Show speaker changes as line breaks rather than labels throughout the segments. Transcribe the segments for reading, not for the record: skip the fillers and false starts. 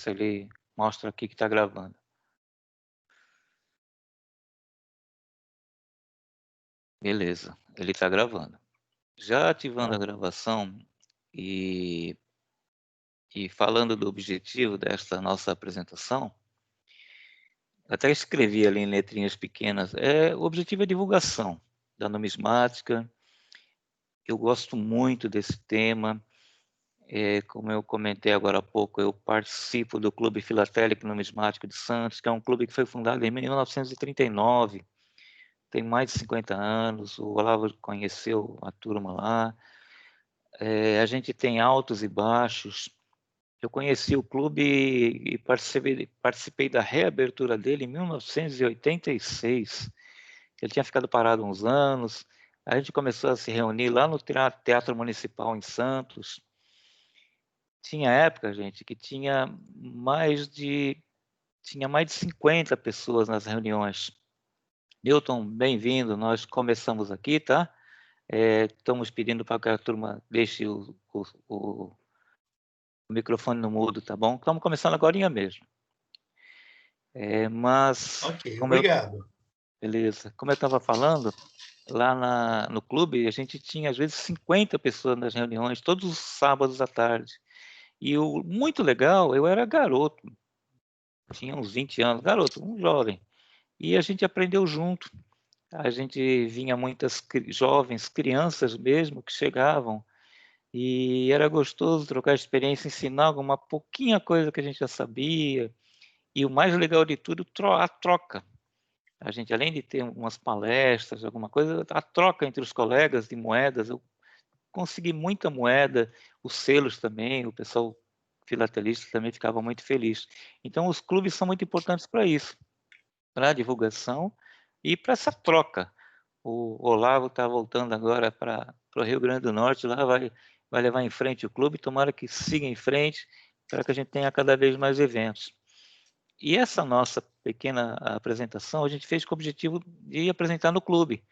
se ele mostra aqui que está gravando. Beleza, ele está gravando. Já ativando a gravação e falando do objetivo desta nossa apresentação, até escrevi ali em letrinhas pequenas, o objetivo é divulgação da numismática. Eu gosto muito desse tema. Como eu comentei agora há pouco, eu participo do Clube Filatélico Numismático de Santos, que é um clube que foi fundado em 1939, tem mais de 50 anos, o Olavo conheceu a turma lá. A gente tem altos e baixos. Eu conheci o clube e participei da reabertura dele em 1986. Ele tinha ficado parado uns anos, a gente começou a se reunir lá no Teatro Municipal em Santos. Tinha época, gente, que tinha mais de 50 pessoas nas reuniões. Newton, bem-vindo, nós começamos aqui, tá? Estamos pedindo para que a turma deixe o microfone no mudo, tá bom? Estamos começando agorinha mesmo. Mas,
Ok, obrigado.
beleza, como eu estava falando, lá no clube, a gente tinha às vezes 50 pessoas nas reuniões, todos os sábados à tarde. E o muito legal, eu era garoto, tinha uns 20 anos, garoto, um jovem. E a gente aprendeu junto. A gente vinha muitas jovens, crianças mesmo, que chegavam. E era gostoso trocar experiência, ensinar alguma pouquinha coisa que a gente já sabia. E o mais legal de tudo, a troca. A gente, além de ter umas palestras, alguma coisa, a troca entre os colegas de moedas. Eu consegui muita moeda, os selos também, o pessoal filatelista também ficava muito feliz. Então, os clubes são muito importantes para isso, para a divulgação e para essa troca. O Olavo está voltando agora para o Rio Grande do Norte, lá vai levar em frente o clube, tomara que siga em frente, para que a gente tenha cada vez mais eventos. E essa nossa pequena apresentação, a gente fez com o objetivo de apresentar no clube.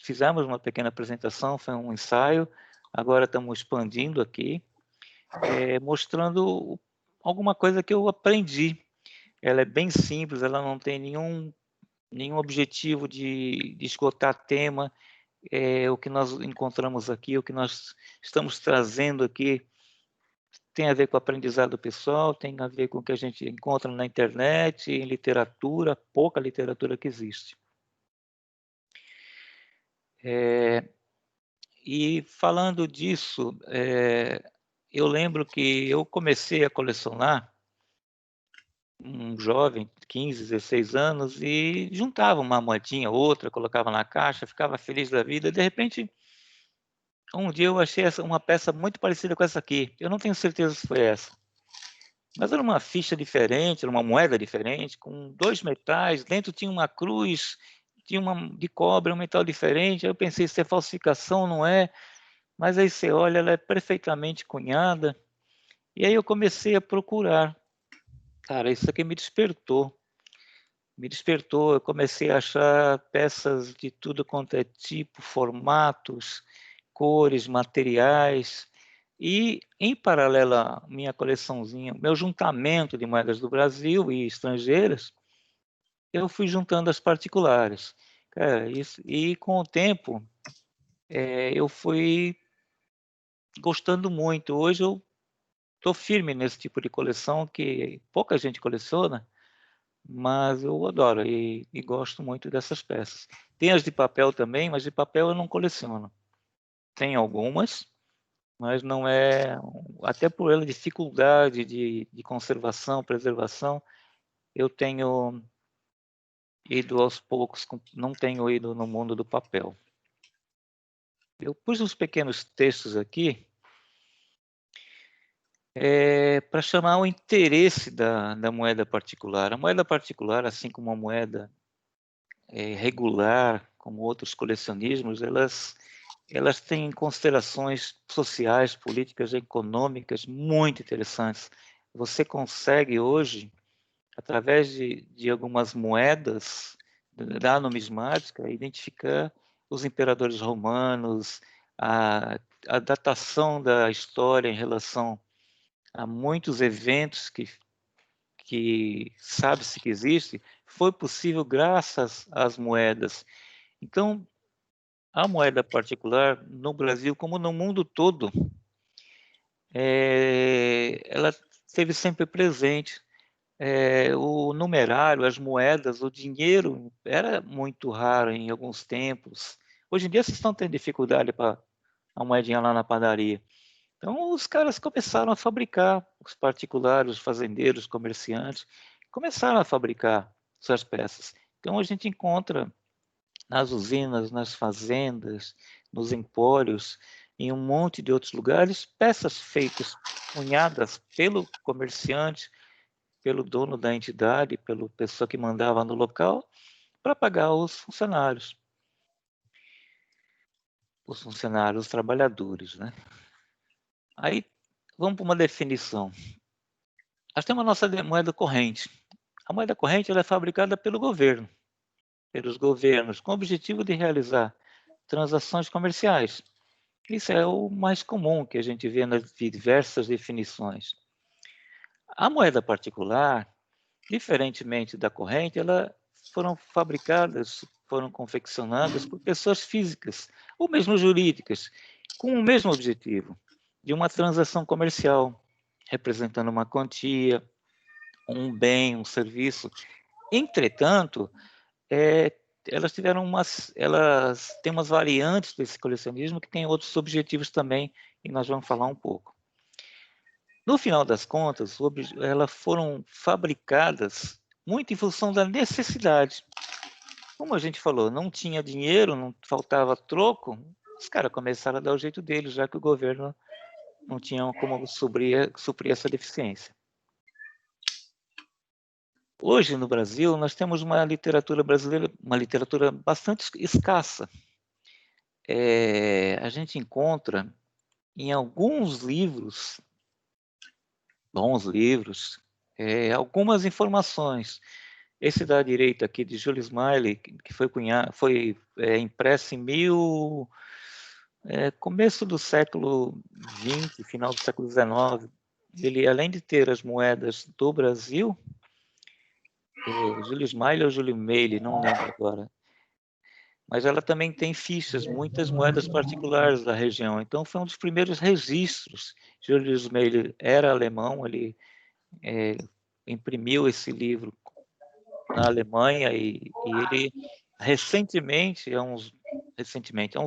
Fizemos uma pequena apresentação, foi um ensaio, agora estamos expandindo aqui, mostrando alguma coisa que eu aprendi. Ela é bem simples, ela não tem nenhum objetivo de esgotar tema. O que nós encontramos aqui, o que nós estamos trazendo aqui, tem a ver com o aprendizado pessoal, tem a ver com o que a gente encontra na internet, em literatura, pouca literatura que existe. E falando disso, eu lembro que eu comecei a colecionar, um jovem, 15, 16 anos, e juntava uma moedinha, outra, colocava na caixa, ficava feliz da vida. De repente, um dia eu achei uma peça muito parecida com essa aqui. Eu não tenho certeza se foi essa. Mas era uma ficha diferente, era uma moeda diferente, com dois metais, dentro tinha uma cruz, tinha uma de cobre, um metal diferente. Aí eu pensei, isso é falsificação, não é? Mas aí você olha, ela é perfeitamente cunhada. E aí eu comecei a procurar. Cara, isso aqui me despertou. Me despertou, eu comecei a achar peças de tudo quanto é tipo, formatos, cores, materiais. E, em paralelo à minha coleçãozinha, meu juntamento de moedas do Brasil e estrangeiras, eu fui juntando as particulares. Cara, e com o tempo, eu fui gostando muito. Hoje eu estou firme nesse tipo de coleção que pouca gente coleciona, mas eu adoro e gosto muito dessas peças. Tem as de papel também, mas de papel eu não coleciono. Tem algumas, mas não é, até por ela dificuldade de conservação, preservação, eu tenho ido aos poucos, não tenho ido no mundo do papel. Eu pus uns pequenos textos aqui para chamar o interesse da moeda particular. A moeda particular, assim como a moeda regular, como outros colecionismos, elas têm considerações sociais, políticas, econômicas muito interessantes. Você consegue hoje, através de algumas moedas da numismática, identificar os imperadores romanos, a datação da história em relação a muitos eventos que que sabe-se que existe, foi possível graças às moedas. Então, a moeda particular, no Brasil, como no mundo todo, ela esteve sempre presente. O numerário, as moedas, o dinheiro era muito raro em alguns tempos. Hoje em dia vocês estão tendo dificuldade para a moedinha lá na padaria. Então os caras começaram a fabricar, os particulares, os fazendeiros, os comerciantes, começaram a fabricar suas peças. Então a gente encontra nas usinas, nas fazendas, nos empórios, em um monte de outros lugares, peças feitas, cunhadas pelo comerciante, pelo dono da entidade, pela pessoa que mandava no local, para pagar os funcionários, os trabalhadores, né? Aí vamos para uma definição. Nós temos a nossa moeda corrente. A moeda corrente ela é fabricada pelo governo, pelos governos, com o objetivo de realizar transações comerciais. Isso é o mais comum que a gente vê nas diversas definições. A moeda particular, diferentemente da corrente, elas foram fabricadas, foram confeccionadas por pessoas físicas ou mesmo jurídicas, com o mesmo objetivo, de uma transação comercial, representando uma quantia, um bem, um serviço. Entretanto, elas têm umas variantes desse colecionismo que têm outros objetivos também, e nós vamos falar um pouco. No final das contas, elas foram fabricadas muito em função da necessidade. Como a gente falou, não tinha dinheiro, não faltava troco, os caras começaram a dar o jeito deles, já que o governo não tinha como suprir essa deficiência. Hoje, no Brasil, nós temos uma literatura brasileira, uma literatura bastante escassa. A gente encontra em alguns livros, bons livros, algumas informações. Esse da direita aqui, de Júlio Smiley, que foi impresso em começo do século XX, final do século XIX. Ele, além de ter as moedas do Brasil, Júlio Smiley ou Júlio Meili, não lembro agora, mas ela também tem fichas, muitas moedas particulares da região. Então, foi um dos primeiros registros. Júlio Meili era alemão, ele imprimiu esse livro na Alemanha e ele recentemente, há uns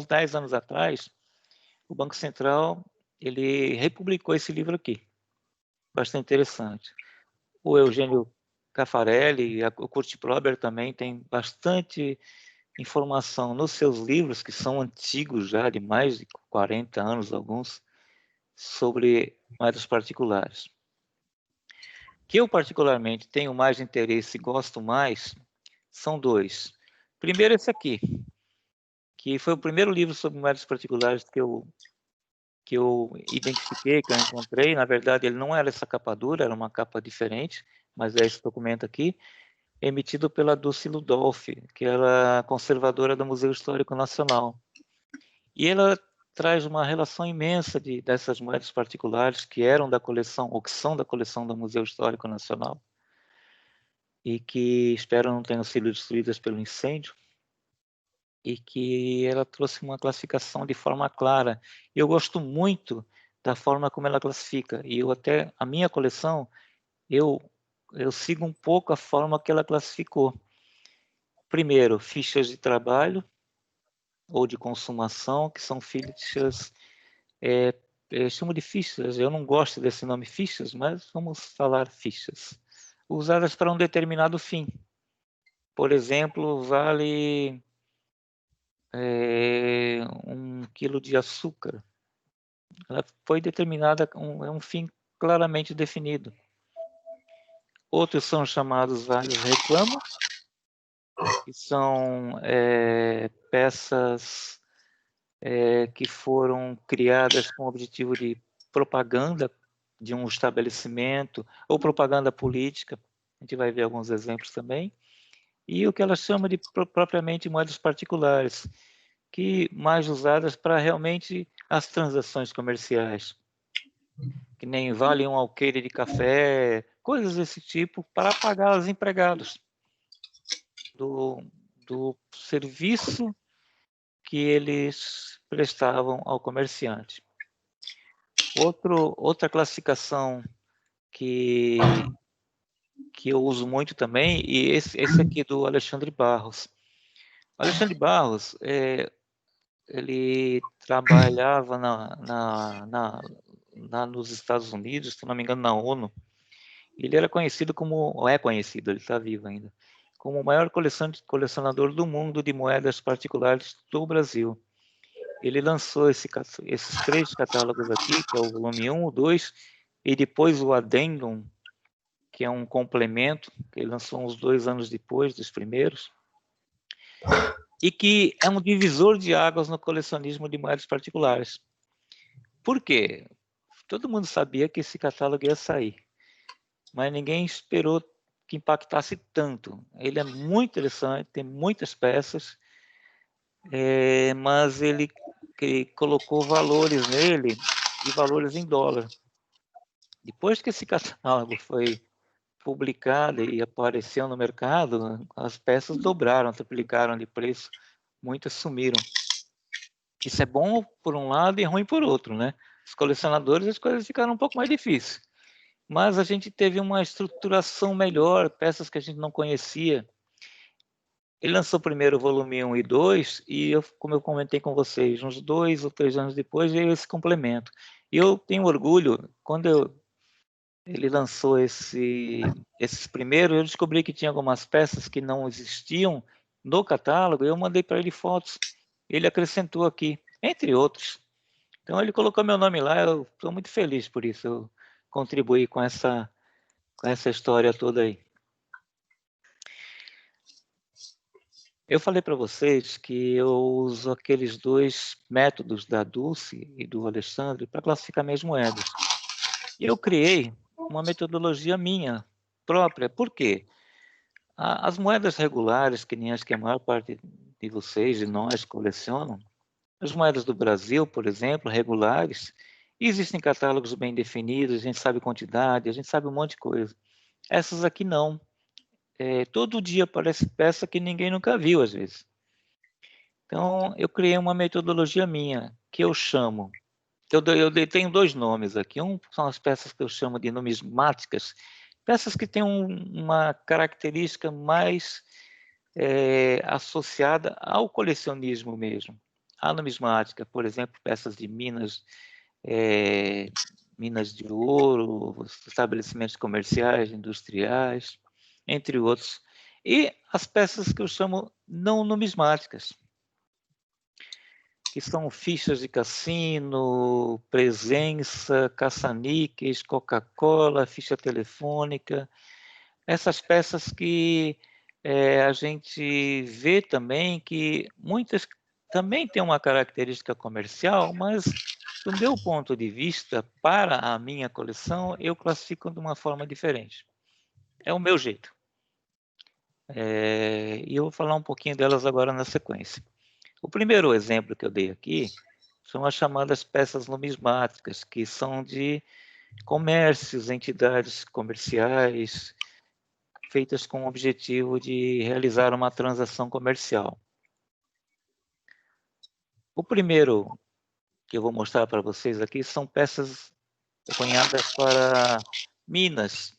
10 anos atrás, o Banco Central ele republicou esse livro aqui, bastante interessante. O Eugênio Caffarelli, o Kurt Prober também tem bastante informação nos seus livros, que são antigos já, de mais de 40 anos alguns, sobre moedas particulares. Que eu particularmente tenho mais interesse e gosto mais são dois. Primeiro esse aqui, que foi o primeiro livro sobre moedas particulares que eu identifiquei, que eu encontrei. Na verdade, ele não era essa capa dura, era uma capa diferente, mas é esse documento aqui, emitido pela Dulce Ludolph, que era conservadora do Museu Histórico Nacional. E ela traz uma relação imensa dessas moedas particulares que eram da coleção, ou que são da coleção do Museu Histórico Nacional, e que espero não tenham sido destruídas pelo incêndio, e que ela trouxe uma classificação de forma clara. Eu gosto muito da forma como ela classifica, e a minha coleção, eu sigo um pouco a forma que ela classificou. Primeiro, fichas de trabalho ou de consumação, que são fichas, chamo de fichas, eu não gosto desse nome fichas, mas vamos falar fichas, usadas para um determinado fim. Por exemplo, vale 1 quilo de açúcar. Ela foi determinada, é um fim claramente definido. Outros são chamados vários reclamos, que são peças que foram criadas com o objetivo de propaganda de um estabelecimento ou propaganda política. A gente vai ver alguns exemplos também. E o que ela chama de propriamente moedas particulares, que mais usadas para realmente as transações comerciais. Que nem vale um alqueire de café coisas desse tipo para pagar os empregados do serviço que eles prestavam ao comerciante. Outra classificação que eu uso muito também, e esse aqui do Alexandre Barros. O Alexandre Barros, ele trabalhava nos Estados Unidos, se não me engano, na ONU. Ele era conhecido como, ou é conhecido, ele está vivo ainda, como o maior colecionador do mundo de moedas particulares do Brasil. Ele lançou esses 3 catálogos aqui, que é o volume 1, o 2, e depois o Addendum, que é um complemento, que ele lançou uns 2 anos depois dos primeiros, e que é um divisor de águas no colecionismo de moedas particulares. Por quê? Todo mundo sabia que esse catálogo ia sair, mas ninguém esperou que impactasse tanto. Ele é muito interessante, tem muitas peças, mas ele colocou valores nele, e valores em dólar. Depois que esse catálogo foi publicado e apareceu no mercado, as peças dobraram, triplicaram de preço, muitas sumiram. Isso é bom por um lado e ruim por outro, né? Os colecionadores, as coisas ficaram um pouco mais difíceis. Mas a gente teve uma estruturação melhor, peças que a gente não conhecia. Ele lançou primeiro o volume 1 e 2, e como eu comentei com vocês, uns 2 ou 3 anos depois veio esse complemento. E eu tenho orgulho, quando ele lançou esses primeiros, eu descobri que tinha algumas peças que não existiam no catálogo, e eu mandei para ele fotos. Ele acrescentou aqui, entre outros. Então ele colocou meu nome lá, eu estou muito feliz por isso, eu contribuí com essa história toda aí. Eu falei para vocês que eu uso aqueles 2 métodos da Dulce e do Alexandre para classificar minhas moedas. E eu criei uma metodologia minha própria. Por quê? As moedas regulares, que nem as que a maior parte de vocês e nós colecionam, as moedas do Brasil, por exemplo, regulares, existem catálogos bem definidos, a gente sabe quantidade, a gente sabe um monte de coisa. Essas aqui não. Todo dia aparece peça que ninguém nunca viu, às vezes. Então, eu criei uma metodologia minha, que eu chamo, tenho 2 nomes aqui. Um são as peças que eu chamo de numismáticas, peças que têm uma característica mais associada ao colecionismo mesmo. A numismática, por exemplo, peças de minas de ouro, estabelecimentos comerciais, industriais, entre outros. E as peças que eu chamo não numismáticas, que são fichas de cassino, presença, caça-níqueis, Coca-Cola, ficha telefônica, essas peças que a gente vê também que muitas também têm uma característica comercial, mas do meu ponto de vista, para a minha coleção, eu classifico de uma forma diferente. É o meu jeito. E eu vou falar um pouquinho delas agora na sequência. O primeiro exemplo que eu dei aqui são as chamadas peças numismáticas, que são de comércios, entidades comerciais, feitas com o objetivo de realizar uma transação comercial. O primeiro que eu vou mostrar para vocês aqui são peças cunhadas para minas.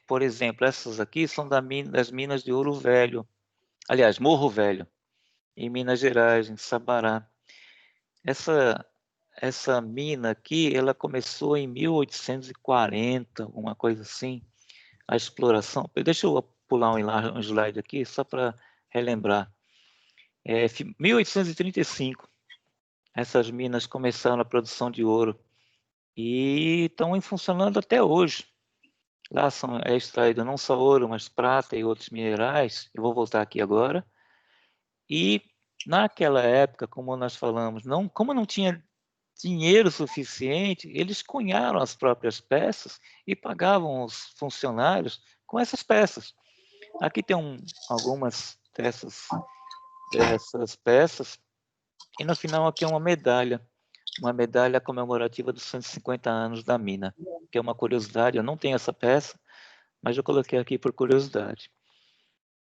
Por exemplo, essas aqui são das minas de Ouro Velho, aliás, Morro Velho, em Minas Gerais, em Sabará. Essa mina aqui, ela começou em 1840, alguma coisa assim, a exploração. Deixa eu pular um slide aqui, só para relembrar. 1835, essas minas começaram a produção de ouro e estão funcionando até hoje. Lá é extraído não só ouro, mas prata e outros minerais. Eu vou voltar aqui agora. E naquela época, como nós falamos, como não tinha dinheiro suficiente, eles cunharam as próprias peças e pagavam os funcionários com essas peças. Aqui tem algumas dessas peças, e no final aqui é uma medalha comemorativa dos 150 anos da mina. que é uma curiosidade. Eu não tenho essa peça, mas eu coloquei aqui por curiosidade.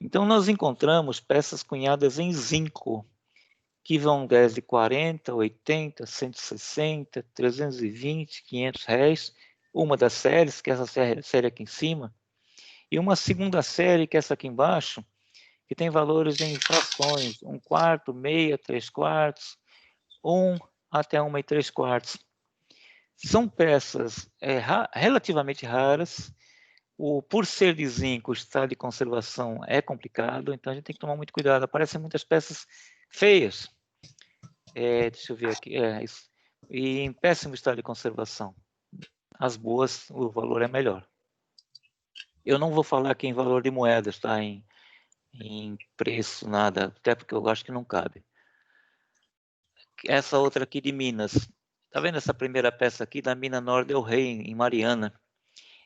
Então, nós encontramos peças cunhadas em zinco, que vão desde 40, 80, 160, 320, 500 réis. Uma das séries, que é essa série aqui em cima, e uma segunda série, que é essa aqui embaixo, que tem valores em frações, 1/4, meia, 3/4, 1 até 1 3/4. São peças relativamente raras. Por ser de zinco, o estado de conservação é complicado, então a gente tem que tomar muito cuidado. Aparecem muitas peças feias, deixa eu ver aqui, e em péssimo estado de conservação. As boas, o valor é melhor. Eu não vou falar aqui em valor de moedas, tá? Em preço, nada, até porque eu acho que não cabe. Essa outra aqui de Minas. Tá vendo essa primeira peça aqui da mina Nor del Rey, em Mariana?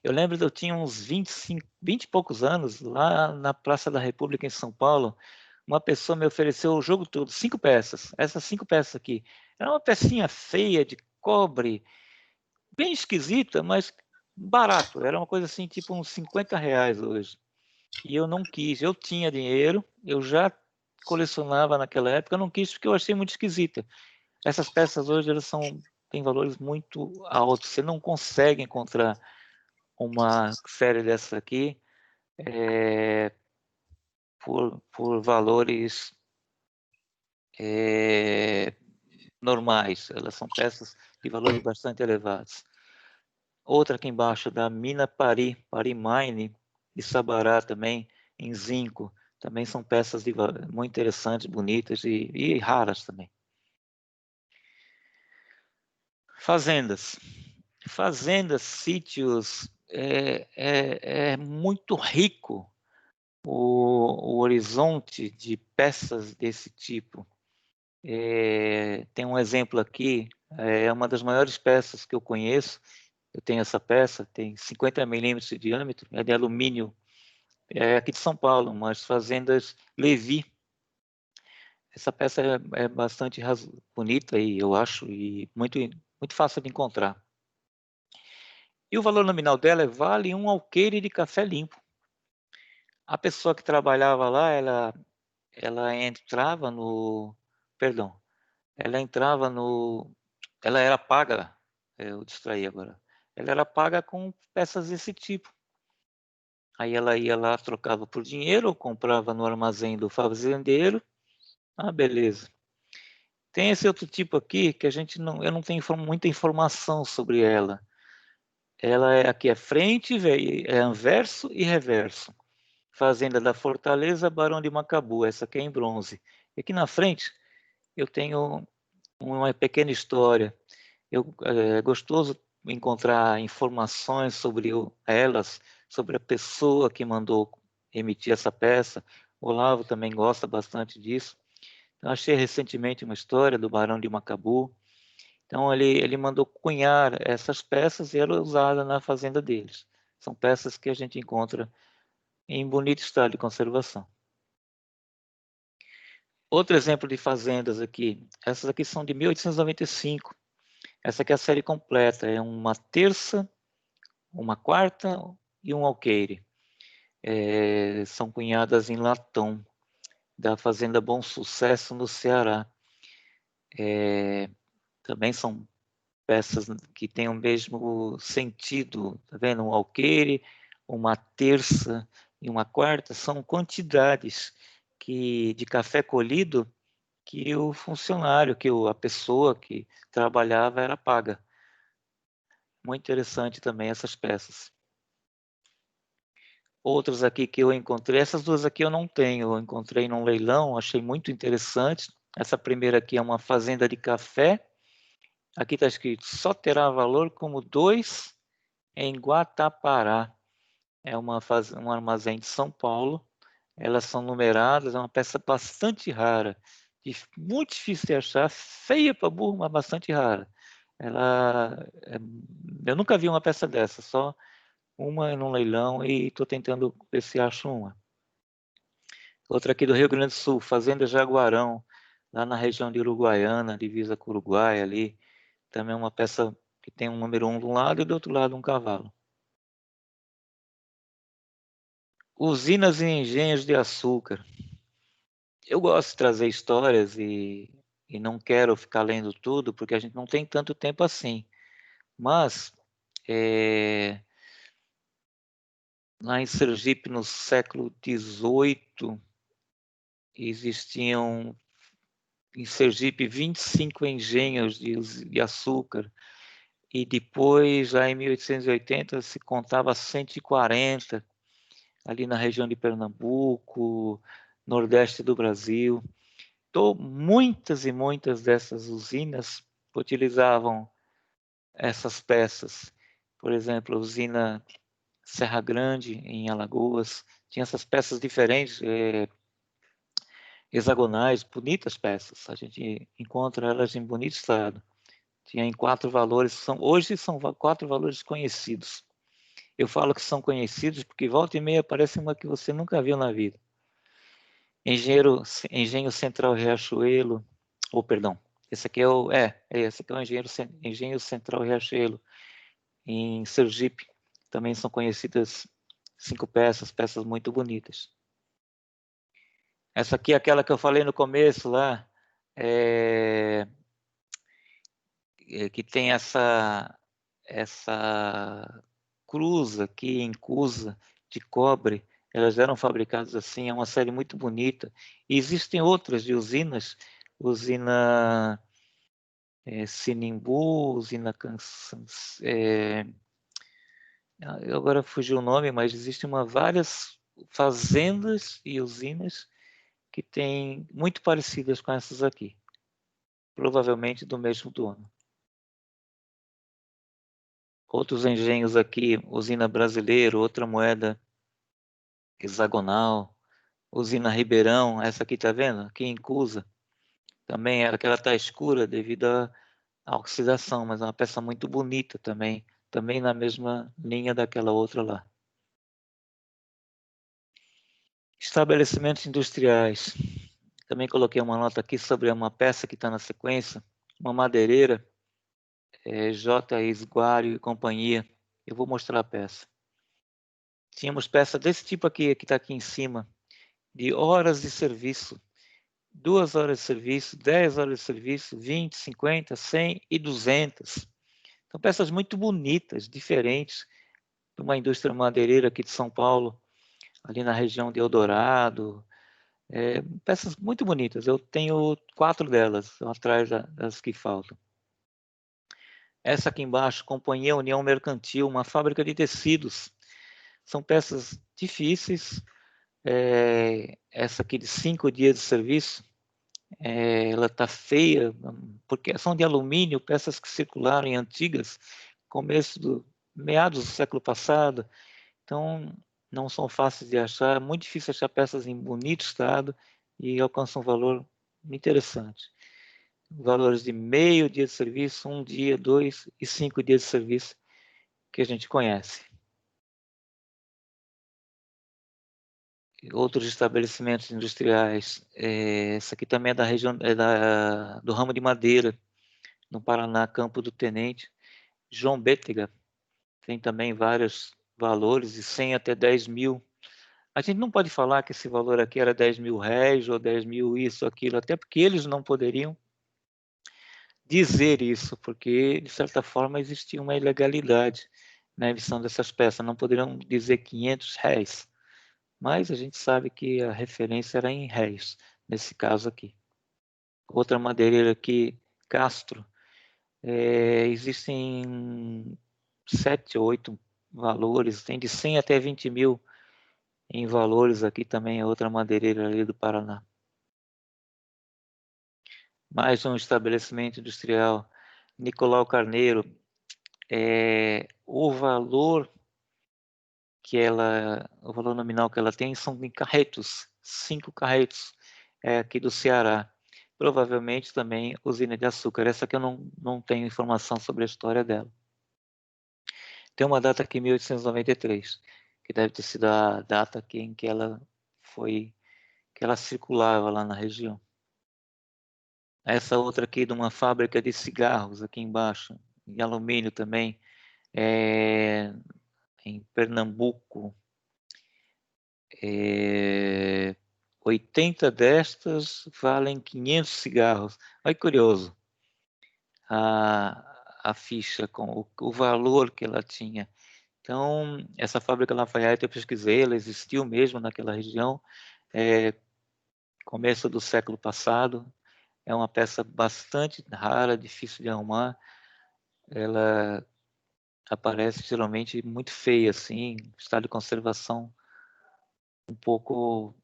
Eu lembro que eu tinha uns 20 e poucos anos, lá na Praça da República, em São Paulo, uma pessoa me ofereceu o jogo todo, 5 peças. Essas 5 peças aqui. Era uma pecinha feia, de cobre, bem esquisita, mas barato. Era uma coisa assim, tipo uns 50 reais hoje. E eu não quis. Eu tinha dinheiro, eu já colecionava naquela época, eu não quis porque eu achei muito esquisita. Essas peças hoje, elas têm valores muito altos. Você não consegue encontrar uma série dessa aqui por valores normais. Elas são peças de valores bastante elevados. Outra aqui embaixo, da Mina Pari Mine, de Sabará também, em zinco. Também são peças muito interessantes, bonitas e raras também. Fazendas. Fazendas, sítios, é muito rico o horizonte de peças desse tipo. Tem um exemplo aqui, é uma das maiores peças que eu conheço. Eu tenho essa peça, tem 50 milímetros de diâmetro, é de alumínio, é aqui de São Paulo, umas fazendas Levi. Essa peça é bastante bonita, e eu acho, e muito, muito fácil de encontrar. E o valor nominal dela vale um alqueire de café limpo. A pessoa que trabalhava lá, ela entrava no... Perdão. Ela entrava no... Ela era paga... Eu distraí agora. Ela era paga com peças desse tipo. Aí ela ia lá, trocava por dinheiro, ou comprava no armazém do fazendeiro. Ah, beleza. Tem esse outro tipo aqui que eu não tenho muita informação sobre ela. Aqui é frente, é anverso e reverso. Fazenda da Fortaleza, Barão de Macabu. Essa aqui é em bronze. E aqui na frente eu tenho uma pequena história. É gostoso encontrar informações sobre elas, sobre a pessoa que mandou emitir essa peça. O Olavo também gosta bastante disso. Eu achei recentemente uma história do Barão de Macabu. Então ele mandou cunhar essas peças e ela é usada na fazenda deles. São peças que a gente encontra em bonito estado de conservação. Outro exemplo de fazendas aqui. Essas aqui são de 1895. Essa aqui é a série completa. É uma terça, uma quarta e um alqueire. São cunhadas em latão, da fazenda Bom Sucesso, no Ceará. Também são peças que têm o mesmo sentido, tá vendo? Um alqueire, uma terça e uma quarta são quantidades de café colhido que o funcionário, a pessoa que trabalhava era paga. Muito interessante também essas peças. Outras aqui que eu encontrei, essas duas aqui eu não tenho, eu encontrei num leilão, achei muito interessante. Essa primeira aqui é uma fazenda de café. Aqui está escrito, só terá valor como 2 em Guatapará. É um armazém de São Paulo. Elas são numeradas, é uma peça bastante rara. Muito difícil de achar, feia para burro, mas bastante rara. Eu nunca vi uma peça dessa, só uma num leilão e estou tentando ver se acho uma. Outra aqui do Rio Grande do Sul, Fazenda Jaguarão, lá na região de Uruguaiana, divisa com o Uruguai ali. Também é uma peça que tem um número 1 de um lado e do outro lado um cavalo. Usinas e engenhos de açúcar. Eu gosto de trazer histórias e não quero ficar lendo tudo, porque a gente não tem tanto tempo assim. Mas, lá em Sergipe, no século XVIII, existiam em Sergipe 25 engenhos de açúcar. E depois, já em 1880, se contava 140, ali na região de Pernambuco, nordeste do Brasil. Então, muitas e muitas dessas usinas utilizavam essas peças. Por exemplo, a usina Serra Grande, em Alagoas, tinha essas peças diferentes, hexagonais, bonitas peças. A gente encontra elas em bonito estado. Tinha em 4 valores, hoje são 4 valores conhecidos. Eu falo que são conhecidos porque volta e meia aparece uma que você nunca viu na vida. Engenho Central Riachuelo, perdão, esse aqui esse aqui é o Engenho Central Riachuelo, em Sergipe. Também são conhecidas 5 peças muito bonitas. Essa aqui é aquela que eu falei no começo lá, que tem essa cruz aqui em Cusa de cobre. Elas eram fabricadas assim, é uma série muito bonita. E existem outras de usinas, usina Sinimbu, usina agora fugiu o nome, mas existem várias fazendas e usinas que têm muito parecidas com essas aqui, provavelmente do mesmo dono. Outros engenhos aqui, usina Brasileiro, outra moeda hexagonal, usina Ribeirão, essa aqui tá vendo? Aqui em Cusa, também era que ela tá escura devido à oxidação, mas é uma peça muito bonita também, também na mesma linha daquela outra lá. Estabelecimentos industriais. Também coloquei uma nota aqui sobre uma peça que está na sequência, uma madeireira, J. Esguário e Companhia. Eu vou mostrar a peça. Tínhamos peça desse tipo aqui, que está aqui em cima, de horas de serviço. 2 horas de serviço, 10 horas de serviço, 20, 50, 100 e 200. São peças muito bonitas, diferentes, de uma indústria madeireira aqui de São Paulo, ali na região de Eldorado. Peças muito bonitas. Eu tenho 4 delas, atrás das que faltam. Essa aqui embaixo, Companhia União Mercantil, uma fábrica de tecidos. São peças difíceis. Essa aqui de 5 dias de serviço, ela está feia, porque são de alumínio, peças que circularam em antigas, meados do século passado, então não são fáceis de achar, é muito difícil achar peças em bonito estado e alcançam um valor interessante. Valores de meio dia de serviço, 1 dia, 2 e 5 dias de serviço que a gente conhece. Outros estabelecimentos industriais, essa aqui também é da região, do ramo de madeira, no Paraná, Campo do Tenente, João Bétega, tem também vários valores, de 100 até 10 mil. A gente não pode falar que esse valor aqui era 10 mil réis ou 10 mil isso, aquilo, até porque eles não poderiam dizer isso, porque, de certa forma, existia uma ilegalidade na emissão dessas peças, não poderiam dizer 500 réis, mas a gente sabe que a referência era em réis, nesse caso aqui. Outra madeireira aqui, Castro, existem 7 ou 8 valores, tem de 100 até 20 mil em valores. Aqui também é outra madeireira ali do Paraná. Mais um estabelecimento industrial, Nicolau Carneiro. O valor o valor nominal que ela tem são em carretos, 5 carretos, aqui do Ceará. Provavelmente também usina de açúcar. Essa aqui eu não tenho informação sobre a história dela. Tem uma data aqui, 1893, que deve ter sido a data em que ela circulava lá na região. Essa outra aqui de uma fábrica de cigarros aqui embaixo, em alumínio também, em Pernambuco, 80 destas valem 500 cigarros. Olha que curioso, a ficha com o valor que ela tinha. Então, essa fábrica Lafayette, eu pesquisei, ela existiu mesmo naquela região, começo do século passado. É uma peça bastante rara, difícil de arrumar. Ela aparece geralmente muito feia, assim, estado de conservação um pouco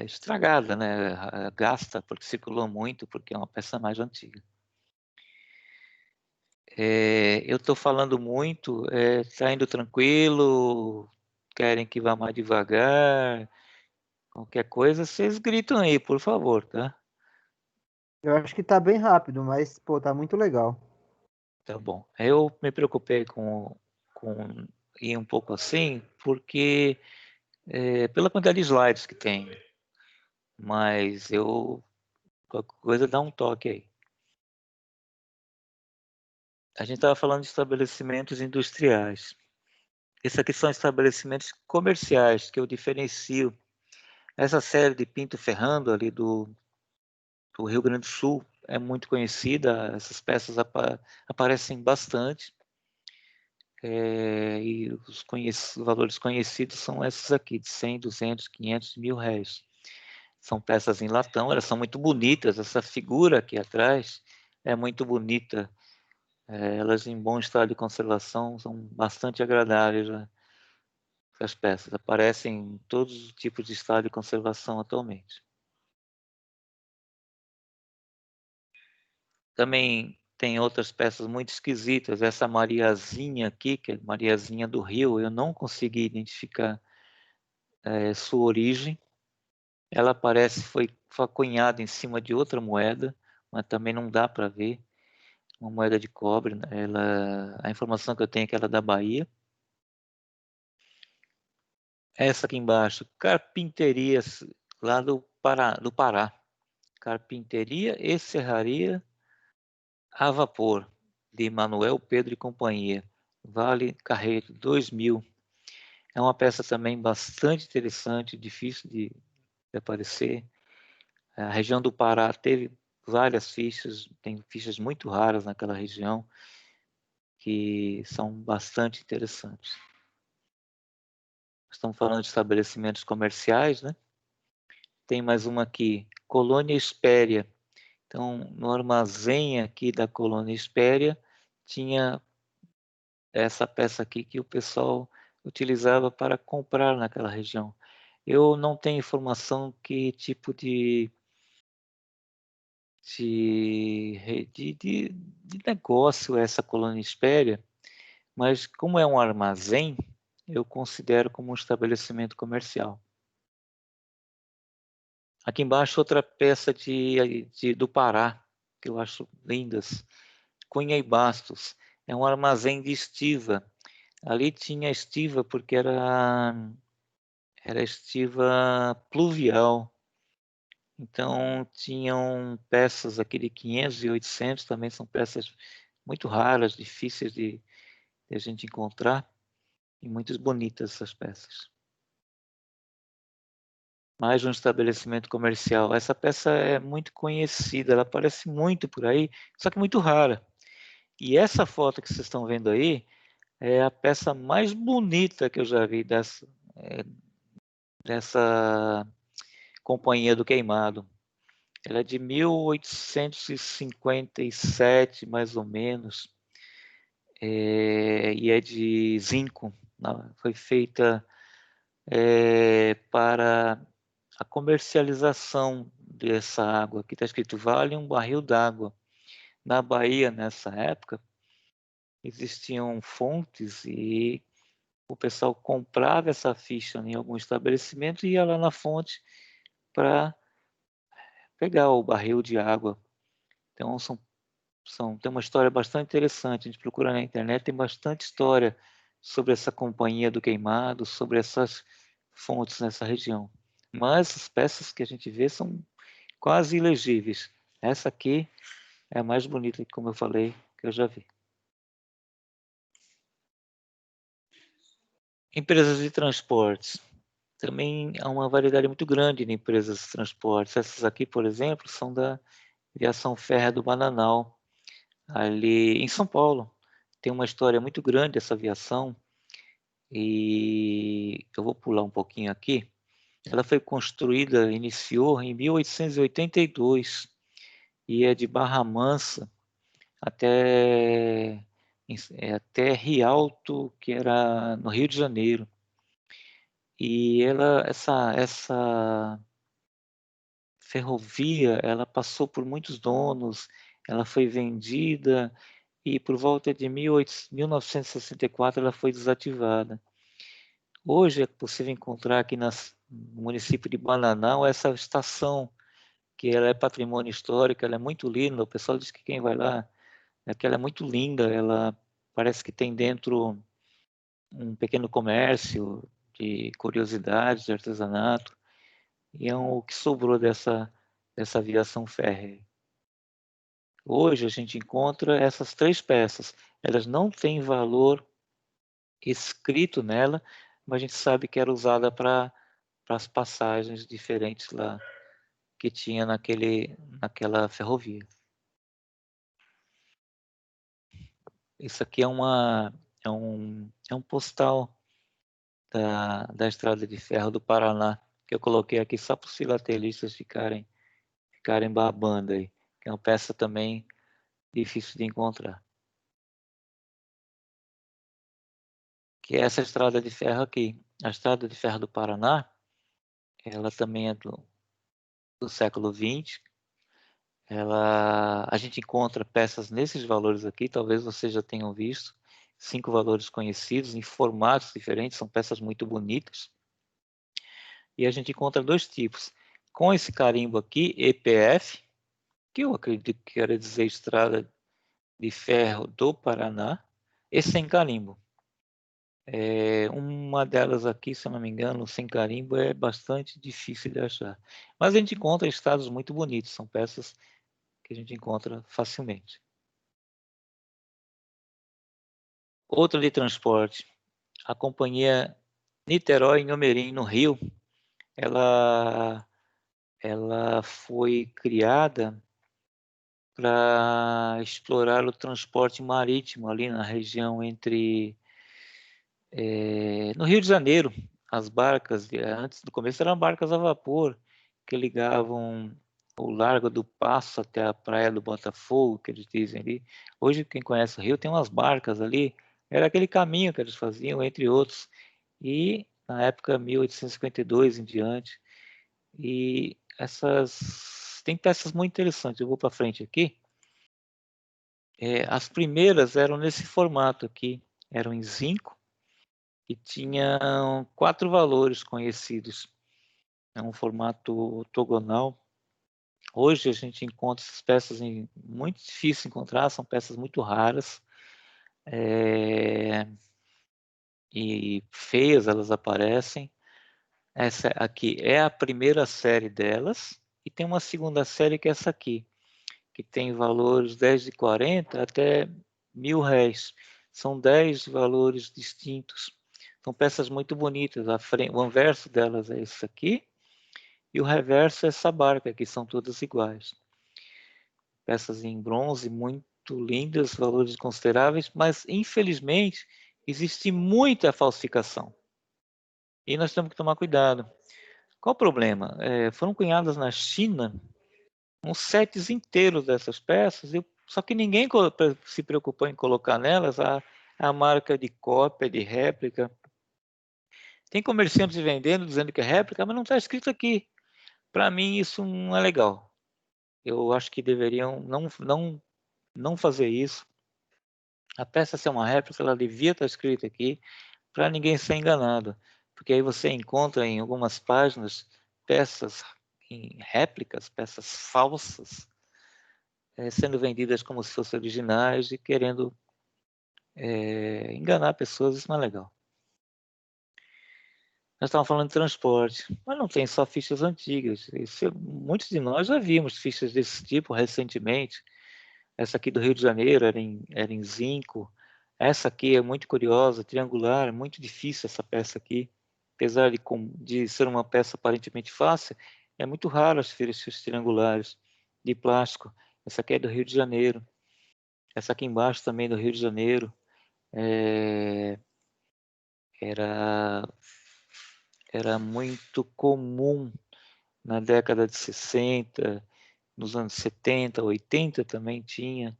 estragada, né? Gasta, porque circulou muito, porque é uma peça mais antiga. Eu estou falando muito, está indo tranquilo, querem que vá mais devagar, qualquer coisa, vocês gritam aí, por favor, tá?
Eu acho que tá bem rápido, mas, pô, tá muito legal.
Tá bom. Eu me preocupei com ir um pouco assim, porque pela quantidade de slides que tem, mas qualquer coisa dá um toque aí. A gente estava falando de estabelecimentos industriais. Esses aqui são estabelecimentos comerciais que eu diferencio. Essa série de Pinto Ferrando, ali do Rio Grande do Sul, é muito conhecida. Essas peças aparecem bastante. E os valores conhecidos são esses aqui, de 100, 200, 500, R$ 1.000. São peças em latão, elas são muito bonitas. Essa figura aqui atrás é muito bonita. Elas em bom estado de conservação são bastante agradáveis. Né? Essas peças aparecem em todos os tipos de estado de conservação atualmente. Também tem outras peças muito esquisitas. Essa Mariazinha aqui, que é Mariazinha do Rio, eu não consegui identificar sua origem. Ela parece foi cunhada em cima de outra moeda, mas também não dá para ver. Uma moeda de cobre. Né? A informação que eu tenho é que ela é da Bahia. Essa aqui embaixo, carpinterias lá do Pará. Carpinteria e Serraria a Vapor, de Manuel Pedro e Companhia. Vale Carreto, 2.000. É uma peça também bastante interessante, difícil de aparecer. A região do Pará teve várias fichas, tem fichas muito raras naquela região, que são bastante interessantes. Estamos falando de estabelecimentos comerciais, né? Tem mais uma aqui, Colônia Espéria. Então, no armazém aqui da Colônia Espéria, tinha essa peça aqui que o pessoal utilizava para comprar naquela região. Eu não tenho informação que tipo de negócio é essa Colônia Espéria, mas como é um armazém, eu considero como um estabelecimento comercial. Aqui embaixo outra peça do Pará, que eu acho lindas. Cunha e Bastos. É um armazém de estiva. Ali tinha estiva porque era estiva pluvial. Então tinham peças aqui de 500 e 800, também são peças muito raras, difíceis de a gente encontrar, e muito bonitas essas peças. Mais um estabelecimento comercial. Essa peça é muito conhecida, ela aparece muito por aí, só que muito rara. E essa foto que vocês estão vendo aí é a peça mais bonita que eu já vi dessa Companhia do Queimado. Ela é de 1857, mais ou menos, e é de zinco. Foi feita para a comercialização dessa água. Aqui está escrito vale um barril d'água. Na Bahia, nessa época, existiam fontes e o pessoal comprava essa ficha em algum estabelecimento e ia lá na fonte para pegar o barril de água. Então, tem uma história bastante interessante. A gente procura na internet, tem bastante história sobre essa Companhia do Queimado, sobre essas fontes nessa região. Mas as peças que a gente vê são quase ilegíveis. Essa aqui é a mais bonita, como eu falei, que eu já vi. Empresas de transportes. Também há uma variedade muito grande de empresas de transportes. Essas aqui, por exemplo, são da Viação Férrea do Bananal, ali em São Paulo. Tem uma história muito grande essa aviação e eu vou pular um pouquinho aqui. Ela foi construída, iniciou em 1882 e é de Barra Mansa até, até Rialto, que era no Rio de Janeiro. E essa ferrovia, ela passou por muitos donos, ela foi vendida e por volta de 1964 ela foi desativada. Hoje é possível encontrar aqui no município de Bananal essa estação, que ela é patrimônio histórico, ela é muito linda, o pessoal diz que quem vai lá, é que ela é muito linda, ela parece que tem dentro um pequeno comércio de curiosidades, de artesanato, e é o que sobrou dessa aviação férrea. Hoje a gente encontra essas 3 peças, elas não têm valor escrito nela, mas a gente sabe que era usada para as passagens diferentes lá que tinha naquela ferrovia. Isso aqui é um postal da Estrada de Ferro do Paraná, que eu coloquei aqui só para os filatelistas ficarem babando aí, que é uma peça também difícil de encontrar. Que é essa estrada de ferro aqui. A Estrada de Ferro do Paraná, ela também é do século XX. A gente encontra peças nesses valores aqui, talvez vocês já tenham visto, 5 valores conhecidos, em formatos diferentes, são peças muito bonitas. E a gente encontra 2 tipos. Com esse carimbo aqui, EPF, que eu acredito que quer dizer Estrada de Ferro do Paraná, e sem carimbo. Uma delas aqui, se eu não me engano, sem carimbo, é bastante difícil de achar. Mas a gente encontra estados muito bonitos, são peças que a gente encontra facilmente. Outra de transporte, a companhia Niterói Inhomerim, no Rio, ela foi criada para explorar o transporte marítimo ali na região no Rio de Janeiro. As barcas, antes do começo eram barcas a vapor, que ligavam o Largo do Passo até a Praia do Botafogo, que eles dizem ali. Hoje, quem conhece o Rio tem umas barcas ali, era aquele caminho que eles faziam, entre outros. E, na época, 1852 em diante. E tem peças muito interessantes. Eu vou para frente aqui. As primeiras eram nesse formato aqui, eram em zinco, e tinham 4 valores conhecidos. É um formato octogonal. Hoje a gente encontra essas peças muito difícil de encontrar, são peças muito raras e feias elas aparecem. Essa aqui é a primeira série delas e tem uma segunda série que é essa aqui, que tem valores desde 40 até R$1.000. São 10 valores distintos. São peças muito bonitas. O anverso delas é esse aqui e o reverso é essa barca, que são todas iguais. Peças em bronze muito lindas, valores consideráveis, mas infelizmente existe muita falsificação. E nós temos que tomar cuidado. Qual o problema? Foram cunhadas na China uns sets inteiros dessas peças, só que ninguém se preocupou em colocar nelas a marca de cópia, de réplica. Tem comerciantes vendendo, dizendo que é réplica, mas não está escrito aqui. Para mim, isso não é legal. Eu acho que deveriam não fazer isso. A peça ser uma réplica, ela devia estar escrita aqui para ninguém ser enganado. Porque aí você encontra em algumas páginas peças em réplicas, peças falsas, sendo vendidas como se fossem originais e querendo enganar pessoas. Isso não é legal. Nós estávamos falando de transporte, mas não tem só fichas antigas. Muitos de nós já vimos fichas desse tipo recentemente. Essa aqui do Rio de Janeiro era em zinco. Essa aqui é muito curiosa, triangular, é muito difícil essa peça aqui. Apesar de ser uma peça aparentemente fácil, é muito raro as fichas triangulares de plástico. Essa aqui é do Rio de Janeiro. Essa aqui embaixo também do Rio de Janeiro. Era, era muito comum na década de 60, nos anos 70, 80 também tinha,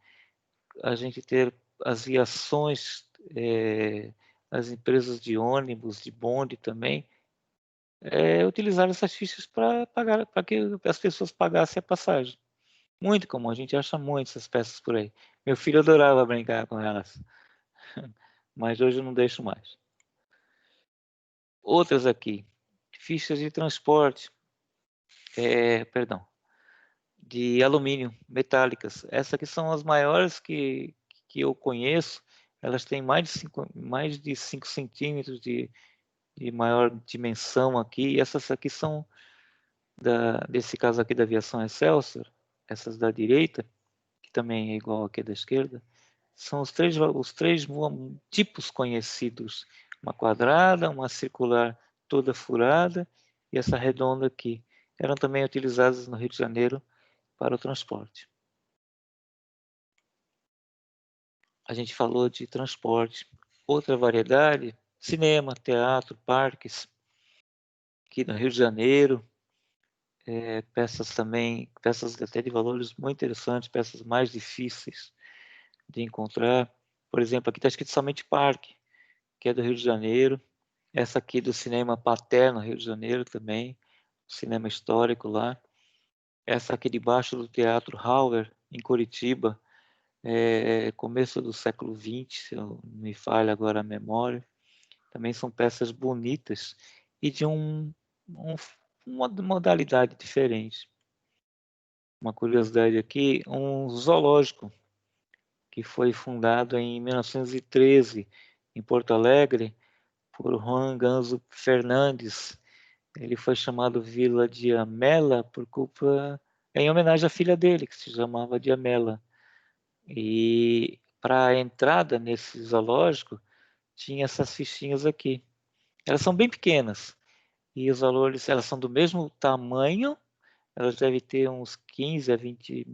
a gente ter as viações, as empresas de ônibus, de bonde também, utilizar essas fichas para pagar, para que as pessoas pagassem a passagem. Muito comum, a gente acha muito essas peças por aí. Meu filho adorava brincar com elas, mas hoje eu não deixo mais. Outras aqui, fichas de transporte, perdão, de alumínio, metálicas. Essas aqui são as maiores que eu conheço. Elas têm mais de 5 centímetros de maior dimensão aqui. E essas aqui são, desse caso aqui da aviação Excelsior, essas da direita, que também é igual aqui da esquerda, são os três tipos conhecidos. Uma quadrada, uma circular toda furada e essa redonda aqui. Eram também utilizadas no Rio de Janeiro para o transporte. A gente falou de transporte. Outra variedade, cinema, teatro, parques. Aqui no Rio de Janeiro, peças também, peças até de valores muito interessantes, peças mais difíceis de encontrar. Por exemplo, aqui está escrito somente parque, que é do Rio de Janeiro. Essa aqui do cinema Paterno, Rio de Janeiro também, cinema histórico lá. Essa aqui debaixo do Teatro Hauer, em Curitiba, começo do século XX, se não me falha agora a memória. Também são peças bonitas e de uma modalidade diferente. Uma curiosidade aqui, um zoológico que foi fundado em 1913 em Porto Alegre por Juan Ganso Fernandes. Ele foi chamado Vila de Amela em homenagem à filha dele, que se chamava de Amela. E para a entrada nesse zoológico, tinha essas fichinhas aqui. Elas são bem pequenas e os valores, elas são do mesmo tamanho, elas devem ter uns 15 a 20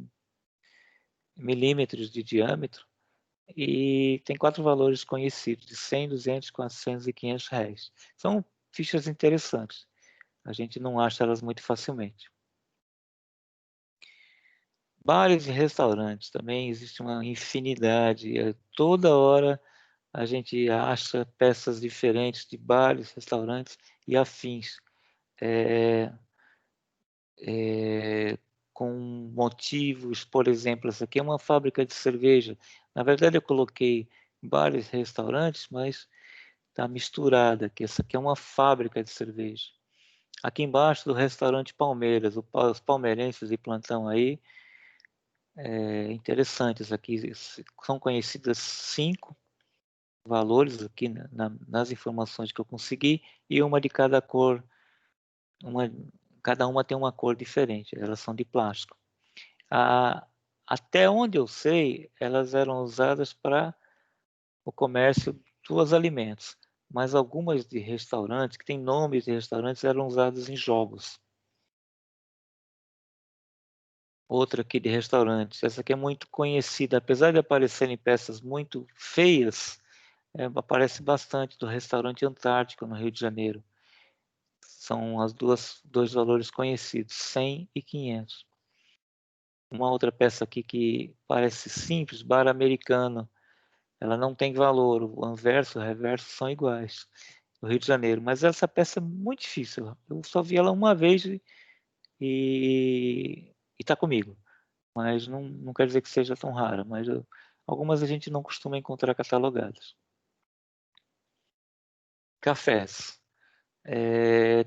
milímetros de diâmetro e tem 4 valores conhecidos, de 100, 200, 400 e 500 reais. São fichas interessantes, a gente não acha elas muito facilmente. Bares e restaurantes também existe uma infinidade, toda hora a gente acha peças diferentes de bares, restaurantes e afins. Com motivos, por exemplo, essa aqui é uma fábrica de cerveja. Na verdade, eu coloquei bares e restaurantes, mas está misturada, que essa aqui é uma fábrica de cerveja. Aqui embaixo do restaurante Palmeiras, os palmeirenses de plantão aí, interessantes aqui, são conhecidas 5 valores aqui nas informações que eu consegui, e uma de cada cor, cada uma tem uma cor diferente, elas são de plástico. Até onde eu sei, elas eram usadas para o comércio dos alimentos, mas algumas de restaurantes, que têm nomes de restaurantes, eram usadas em jogos. Outra aqui de restaurantes, essa aqui é muito conhecida, apesar de aparecerem peças muito feias, aparece bastante do restaurante Antártico, no Rio de Janeiro. São dois valores conhecidos, 100 e 500. Uma outra peça aqui que parece simples, bar americano. Ela não tem valor, o anverso e o reverso são iguais, no Rio de Janeiro. Mas essa peça é muito difícil. Eu só vi ela uma vez e está comigo. Mas não quer dizer que seja tão rara. Mas algumas a gente não costuma encontrar catalogadas. Cafés.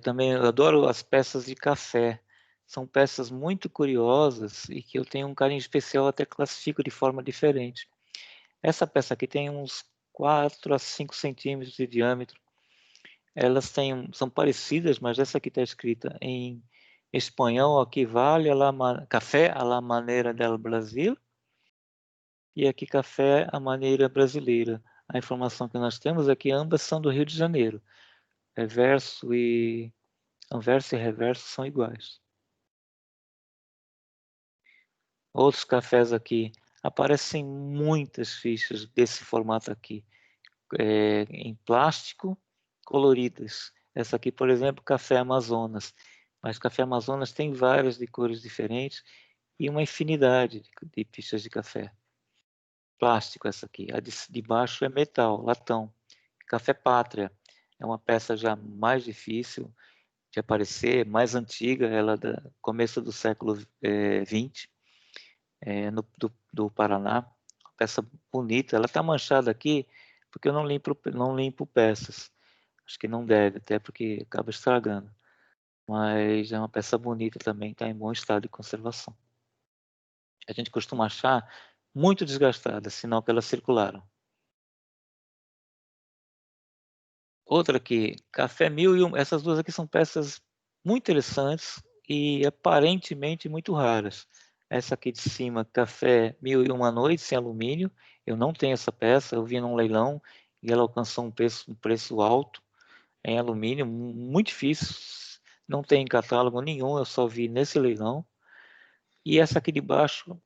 Também eu adoro as peças de café. São peças muito curiosas e que eu tenho um carinho especial, até classifico de forma diferente. Essa peça aqui tem uns 4 a 5 centímetros de diâmetro. Elas são parecidas, mas essa aqui está escrita em espanhol, equivale a café à la maneira del Brasil. e aqui café à maneira brasileira. A informação que nós temos é que ambas são do Rio de Janeiro. Reverso e anverso e reverso são iguais. Outros cafés aqui, aparecem muitas fichas desse formato aqui, em plástico, coloridas. Essa aqui, por exemplo, Café Amazonas. Mas Café Amazonas tem várias de cores diferentes e uma infinidade de fichas de café. Plástico essa aqui. A de baixo é metal, latão. Café Pátria é uma peça já mais difícil de aparecer, mais antiga, ela do começo do século XX, do Paraná. Uma peça bonita. Ela está manchada aqui porque eu não limpo peças. Acho que não deve, até porque acaba estragando. Mas é uma peça bonita também, está em bom estado de conservação. A gente costuma achar muito desgastada, sinal que elas circularam. Outra aqui, Café Mil e Um. Essas duas aqui são peças muito interessantes e aparentemente muito raras. Essa aqui de cima, Café Mil e Uma Noites, em alumínio. Eu não tenho essa peça, eu vi num leilão e ela alcançou um preço alto em alumínio, muito difícil. Não tem catálogo nenhum, eu só vi nesse leilão. E essa aqui de baixo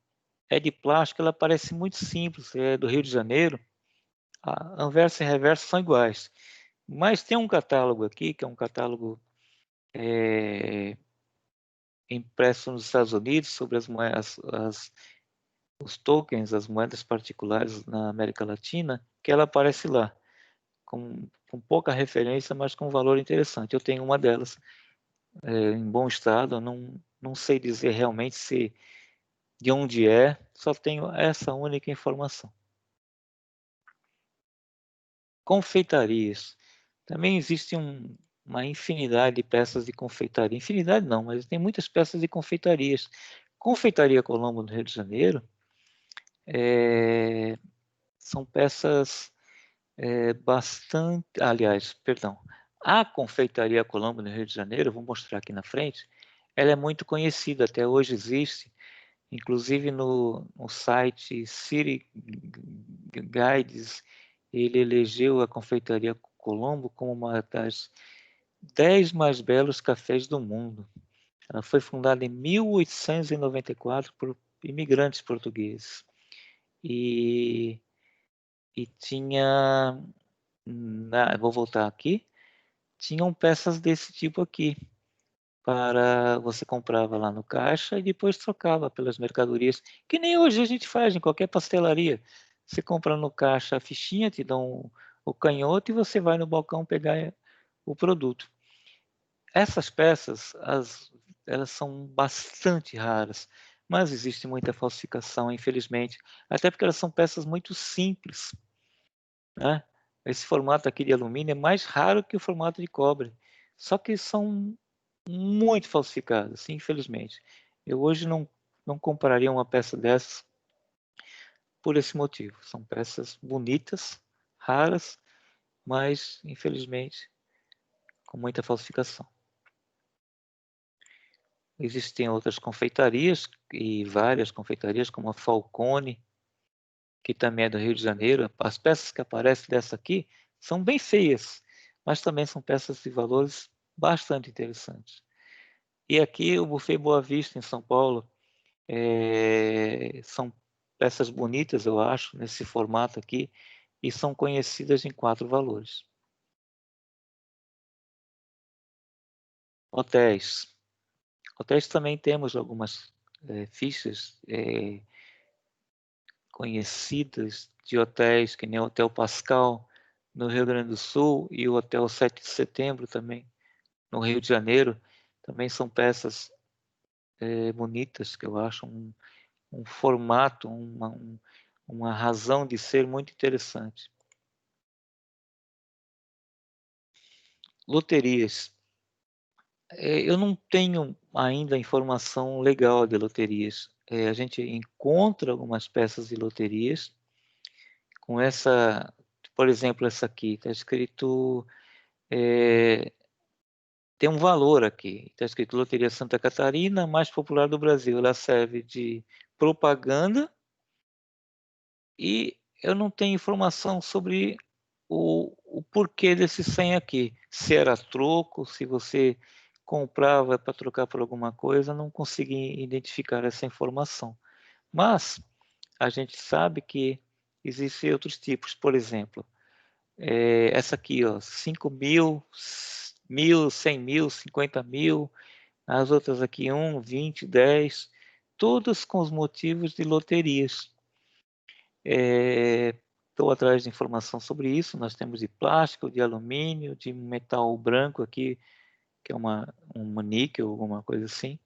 é de plástico, ela parece muito simples, é do Rio de Janeiro. A anverso e reverso são iguais. Mas tem um catálogo aqui, que é um catálogo impresso nos Estados Unidos sobre as moedas, os tokens, as moedas particulares na América Latina, que ela aparece lá, com pouca referência, mas com um valor interessante. Eu tenho uma delas em bom estado, eu não sei dizer realmente de onde é, só tenho essa única informação. Confeitarias. Também existe uma infinidade de peças de confeitaria. Infinidade não, mas tem muitas peças de confeitarias. Confeitaria Colombo, no Rio de Janeiro, são peças bastante... Aliás, perdão. A Confeitaria Colombo, no Rio de Janeiro, vou mostrar aqui na frente, ela é muito conhecida, até hoje existe, inclusive no site City Guides, ele elegeu a Confeitaria Colombo como uma das 10 mais belos cafés do mundo. Ela foi fundada em 1894 por imigrantes portugueses. E tinha, vou voltar aqui, tinham peças desse tipo aqui, para você comprava lá no caixa e depois trocava pelas mercadorias, que nem hoje a gente faz em qualquer pastelaria. Você compra no caixa a fichinha, te dão o canhoto e você vai no balcão pegar o produto. Essas peças, elas são bastante raras, mas existe muita falsificação, infelizmente, até porque elas são peças muito simples, né? Esse formato aqui de alumínio é mais raro que o formato de cobre, só que são muito falsificadas, infelizmente. Eu hoje não compraria uma peça dessas por esse motivo. São peças bonitas, raras, mas infelizmente com muita falsificação. Existem outras confeitarias e várias confeitarias, como a Falcone, que também é do Rio de Janeiro. As peças que aparecem dessa aqui são bem feias, mas também são peças de valores bastante interessantes. E aqui o Buffet Boa Vista, em São Paulo, são peças bonitas, eu acho, nesse formato aqui, e são conhecidas em 4 valores. Hotéis. Hotéis também temos algumas fichas conhecidas de hotéis, que nem o Hotel Pascal, no Rio Grande do Sul, e o Hotel 7 de Setembro também, no Rio de Janeiro. Também são peças bonitas, que eu acho um formato, uma razão de ser muito interessante. Loterias. Eu não tenho ainda informação legal de loterias. A gente encontra algumas peças de loterias com essa, por exemplo, essa aqui, está escrito, tem um valor aqui, está escrito Loteria Santa Catarina, mais popular do Brasil. Ela serve de propaganda E eu não tenho informação sobre o porquê desse 100 aqui. Se era troco, se você comprava para trocar por alguma coisa, não consegui identificar essa informação. Mas a gente sabe que existem outros tipos, por exemplo, essa aqui, ó, 5.000, 1.000, 100.000, 50.000, as outras aqui 1, 20, 10, todas com os motivos de loterias. Estou atrás de informação sobre isso. Nós temos de plástico, de alumínio, de metal branco aqui, que é um níquel, alguma coisa assim.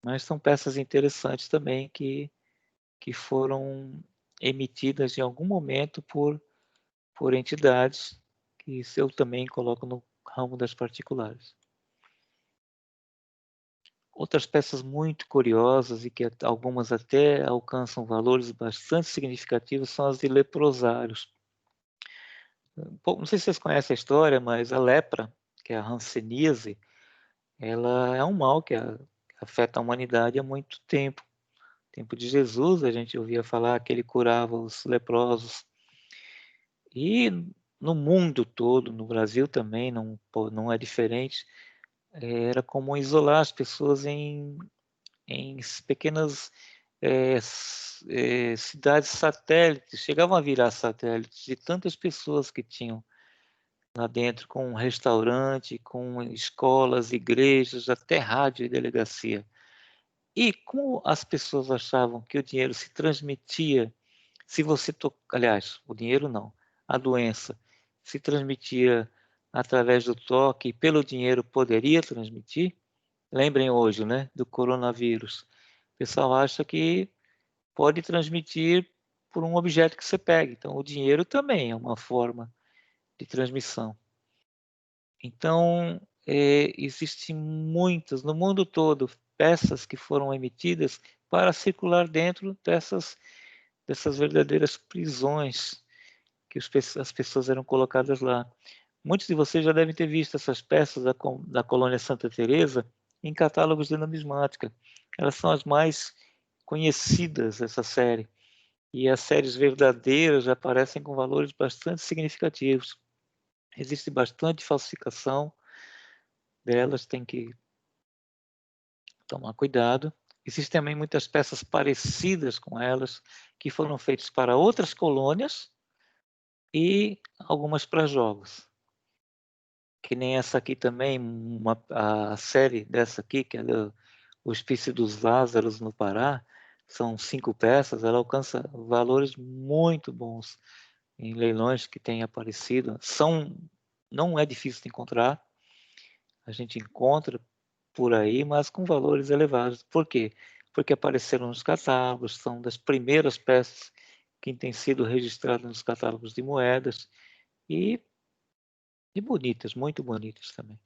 Mas são peças interessantes também que foram emitidas em algum momento por entidades que eu também coloco no ramo das particulares. Outras peças muito curiosas e que algumas até alcançam valores bastante significativos são as de leprosários. Não sei se vocês conhecem a história, mas a lepra, que é a hanseníase, ela é um mal que afeta a humanidade há muito tempo. No tempo de Jesus, a gente ouvia falar que ele curava os leprosos. E no mundo todo, no Brasil também, não é diferente, era comum isolar as pessoas em pequenas cidades satélites, chegavam a virar satélites de tantas pessoas que tinham lá dentro, com um restaurante, com escolas, igrejas, até rádio e delegacia. E como as pessoas achavam que o dinheiro se transmitia, se você aliás, o dinheiro não, a doença se transmitia através do toque e pelo dinheiro poderia transmitir, lembrem hoje, né, do coronavírus. O pessoal acha que pode transmitir por um objeto que você pega. Então, o dinheiro também é uma forma de transmissão. Então, existem muitas, no mundo todo, peças que foram emitidas para circular dentro dessas verdadeiras prisões que as pessoas eram colocadas lá. Muitos de vocês já devem ter visto essas peças da colônia Santa Teresa em catálogos de numismática. Elas são as mais conhecidas, essa série. E as séries verdadeiras já aparecem com valores bastante significativos. Existe bastante falsificação delas, tem que tomar cuidado. Existem também muitas peças parecidas com elas, que foram feitas para outras colônias e algumas para jogos. Que nem essa aqui também, a série dessa aqui, que é do Hospício dos Lázaros no Pará, são 5 peças, ela alcança valores muito bons em leilões que têm aparecido. Não é difícil de encontrar, a gente encontra por aí, mas com valores elevados. Por quê? Porque apareceram nos catálogos, são das primeiras peças que têm sido registradas nos catálogos de moedas e bonitas, muito bonitas também.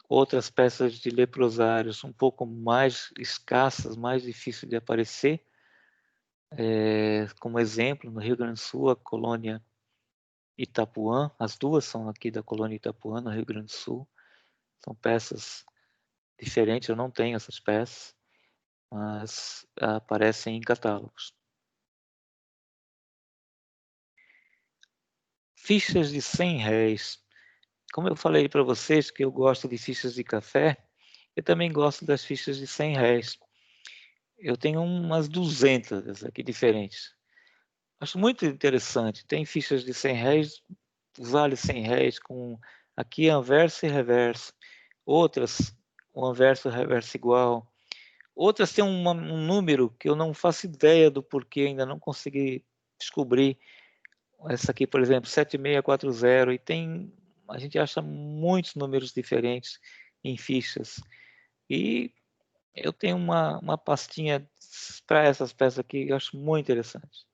Outras peças de leprosários um pouco mais escassas, mais difíceis de aparecer, como exemplo, no Rio Grande do Sul, a colônia Itapuã, as duas são aqui da colônia Itapuã, no Rio Grande do Sul, são peças diferentes, eu não tenho essas peças, mas aparecem em catálogos. Fichas de 100 réis. Como eu falei para vocês que eu gosto de fichas de café, eu também gosto das fichas de 100 réis. Eu tenho umas 200 aqui diferentes. Acho muito interessante. Tem fichas de 100 réis, vale 100 réis, com aqui anverso e reverso. Outras, o anverso e o reverso igual. Outras têm um número que eu não faço ideia do porquê, ainda não consegui descobrir. Essa aqui, por exemplo, 7640, e a gente acha muitos números diferentes em fichas. E eu tenho uma pastinha para essas peças aqui que eu acho muito interessante.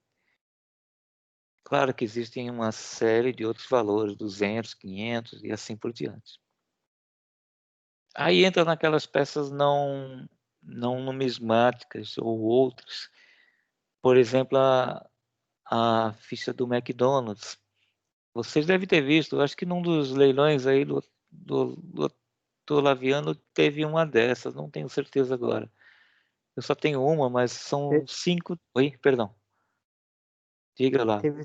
Claro que existem uma série de outros valores, 200, 500 e assim por diante. Aí entra naquelas peças não numismáticas ou outras. Por exemplo, a ficha do McDonald's. Vocês devem ter visto, acho que num dos leilões aí do Laviano teve uma dessas, não tenho certeza agora. Eu só tenho uma, mas são
Te-
5. Oi, perdão. Diga lá.
Teve,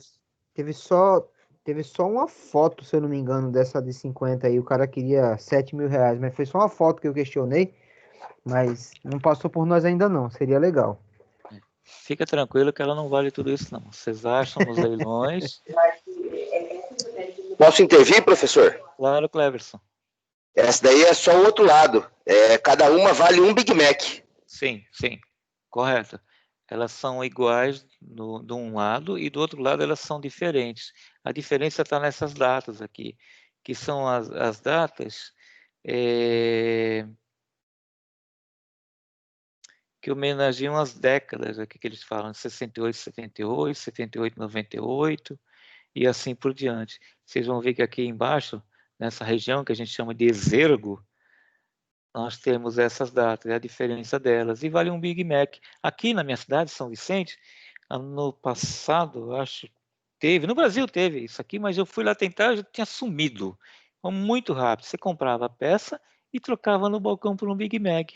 teve só, teve só uma foto, se eu não me engano, dessa de 50 aí. O cara queria 7 mil reais, mas foi só uma foto que eu questionei, mas não passou por nós ainda não. Seria legal.
Fica tranquilo que ela não vale tudo isso, não. Vocês acham nos leilões?
Posso intervir, professor?
Claro, Cleverson.
Essa daí é só o outro lado. Cada uma vale um Big Mac.
Sim, sim, correto. Elas são iguais de um lado e do outro lado elas são diferentes. A diferença está nessas datas aqui, que são as datas que homenageiam as décadas aqui que eles falam, 68, 78, 78, 98 e assim por diante. Vocês vão ver que aqui embaixo, nessa região que a gente chama de exergo, nós temos essas datas, é a diferença delas. E vale um Big Mac. Aqui na minha cidade, São Vicente, ano passado, acho, teve, no Brasil teve isso aqui, mas eu fui lá tentar, já tinha sumido. Então, muito rápido. Você comprava a peça e trocava no balcão por um Big Mac.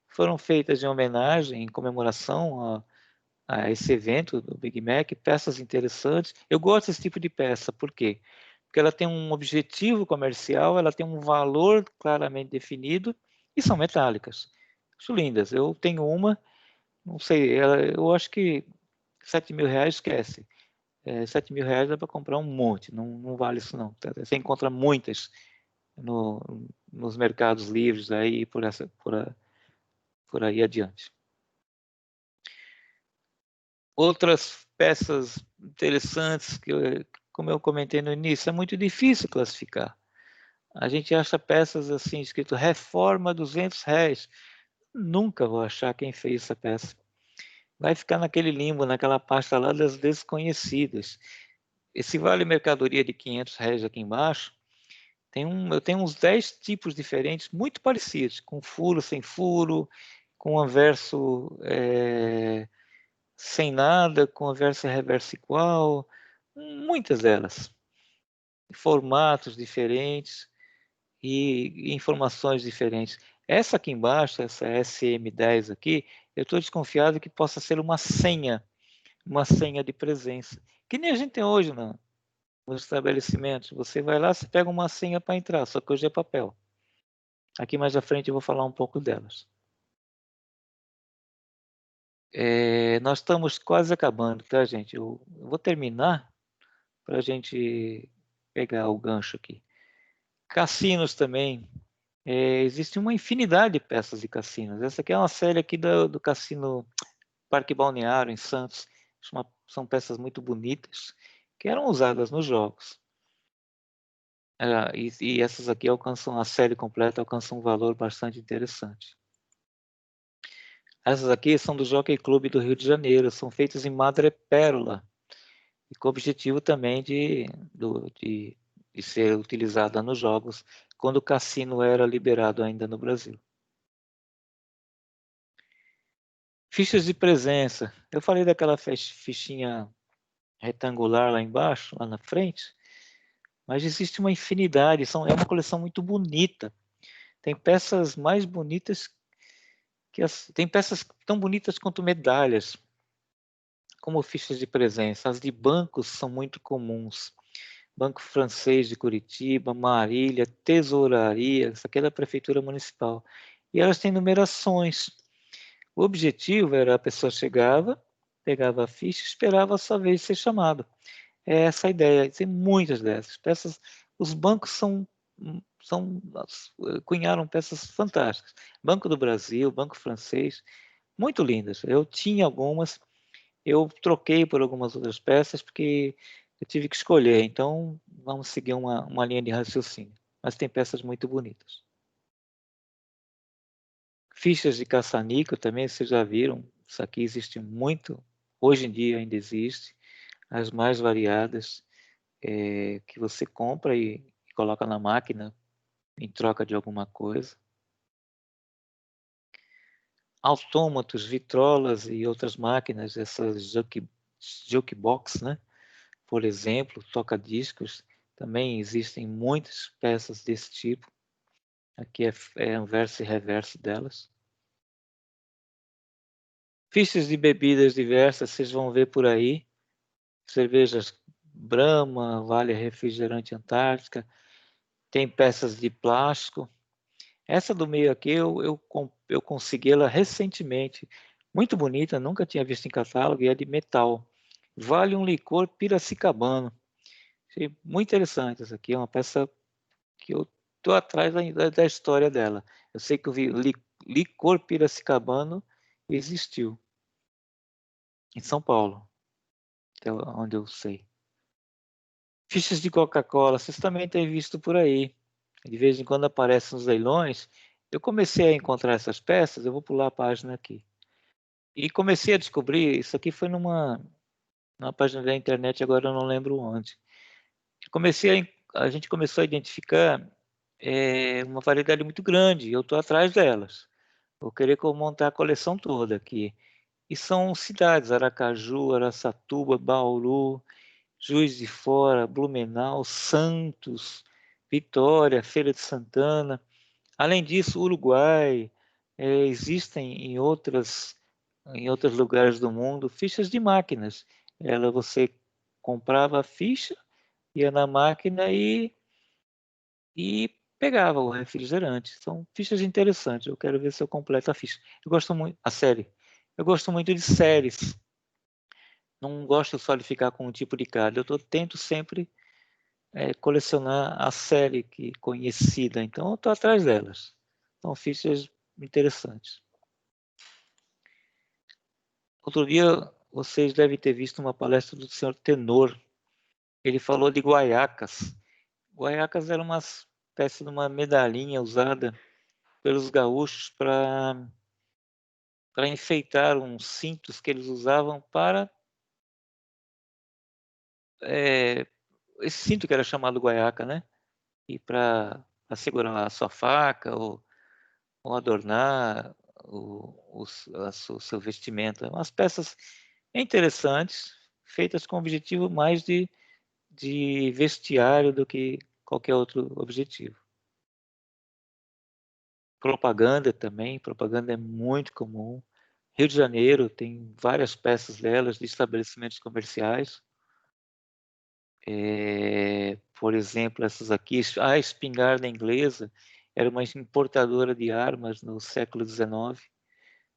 Foram feitas em homenagem, em comemoração a esse evento do Big Mac, peças interessantes. Eu gosto desse tipo de peça, por quê? Porque ela tem um objetivo comercial, ela tem um valor claramente definido e são metálicas. Acho lindas. Eu tenho uma, não sei, eu acho que 7 mil reais esquece. 7 mil reais dá para comprar um monte, não vale isso não. Você encontra muitas no, nos mercados livres aí por aí adiante. Outras peças interessantes que, como eu comentei no início, é muito difícil classificar. A gente acha peças assim, escrito reforma R$ 200. Nunca vou achar quem fez essa peça. Vai ficar naquele limbo, naquela pasta lá das desconhecidas. Esse vale mercadoria de R$ 500 aqui embaixo, eu tenho uns 10 tipos diferentes, muito parecidos, com furo, sem furo, com anverso sem nada, com anverso e reverso igual, muitas delas. Formatos diferentes e informações diferentes. Essa aqui embaixo, essa SM10 aqui, eu estou desconfiado que possa ser uma senha de presença, que nem a gente tem hoje nos estabelecimentos. Você vai lá, você pega uma senha para entrar, só que hoje é papel. Aqui mais à frente eu vou falar um pouco delas. Nós estamos quase acabando, tá, gente? Eu vou terminar para a gente pegar o gancho aqui. Cassinos também. Existe uma infinidade de peças de cassinos. Essa aqui é uma série aqui do Cassino Parque Balneário, em Santos. São peças muito bonitas que eram usadas nos jogos. E essas aqui alcançam, a série completa alcança um valor bastante interessante. Essas aqui são do Jockey Club do Rio de Janeiro, são feitas em madrepérola, e com o objetivo também de ser utilizada nos jogos, quando o cassino era liberado ainda no Brasil. Fichas de presença. Eu falei daquela fichinha retangular lá embaixo, lá na frente, mas existe uma infinidade, é uma coleção muito bonita. Tem peças mais bonitas tem peças tão bonitas quanto medalhas, como fichas de presença. As de bancos são muito comuns. Banco Francês de Curitiba, Marília, Tesouraria, essa aqui é da Prefeitura Municipal. E elas têm numerações. O objetivo era a pessoa chegava, pegava a ficha e esperava a sua vez ser chamado. É essa a ideia. Tem muitas dessas peças. Os bancos cunharam peças fantásticas. Banco do Brasil, Banco Francês, muito lindas. Eu tinha algumas, eu troquei por algumas outras peças porque eu tive que escolher. Então, vamos seguir uma linha de raciocínio. Mas tem peças muito bonitas. Fichas de caça-níquel também, vocês já viram. Isso aqui existe muito. Hoje em dia ainda existe. As mais variadas, que você compra e coloca na máquina em troca de alguma coisa. Autômatos, vitrolas e outras máquinas, essas jukebox, né? Por exemplo, toca-discos, também existem muitas peças desse tipo. Aqui é anverso e reverso delas. Fichas de bebidas diversas, vocês vão ver por aí. Cervejas Brahma, Vale Refrigerante Antártica. Tem peças de plástico. Essa do meio aqui eu consegui ela recentemente. Muito bonita, nunca tinha visto em catálogo e é de metal. Vale um licor piracicabano. Achei muito interessante essa aqui. É uma peça que eu estou atrás da história dela. Eu sei que o licor piracicabano existiu em São Paulo, até onde eu sei. Fichas de Coca-Cola, vocês também têm visto por aí. De vez em quando aparecem nos leilões. Eu comecei a encontrar essas peças, eu vou pular a página aqui. E comecei a descobrir, isso aqui foi numa página da internet, agora eu não lembro onde. A gente começou a identificar uma variedade muito grande, eu estou atrás delas. Vou querer montar a coleção toda aqui. E são cidades, Aracaju, Araçatuba, Bauru, Juiz de Fora, Blumenau, Santos, Vitória, Feira de Santana. Além disso, Uruguai, existem em outros lugares do mundo fichas de máquinas. Você comprava a ficha, ia na máquina e pegava o refrigerante. São fichas interessantes. Eu quero ver se eu completo a ficha. Eu gosto muito a série. Eu gosto muito de séries. Não gosto só de ficar com um tipo de carta. Tento sempre colecionar a série conhecida. Então, eu estou atrás delas. São fichas interessantes. Outro dia, vocês devem ter visto uma palestra do senhor Tenor. Ele falou de guaiacas. Guaiacas era uma espécie de uma medalhinha usada pelos gaúchos para enfeitar uns cintos que eles usavam para esse cinto que era chamado guaiaca, né? E para segurar a sua faca ou adornar o seu vestimenta. Umas peças interessantes, feitas com o objetivo mais de vestiário do que qualquer outro objetivo. Propaganda também, propaganda é muito comum. Rio de Janeiro tem várias peças delas de estabelecimentos comerciais. Por exemplo, essas aqui, a espingarda inglesa era uma importadora de armas no século XIX,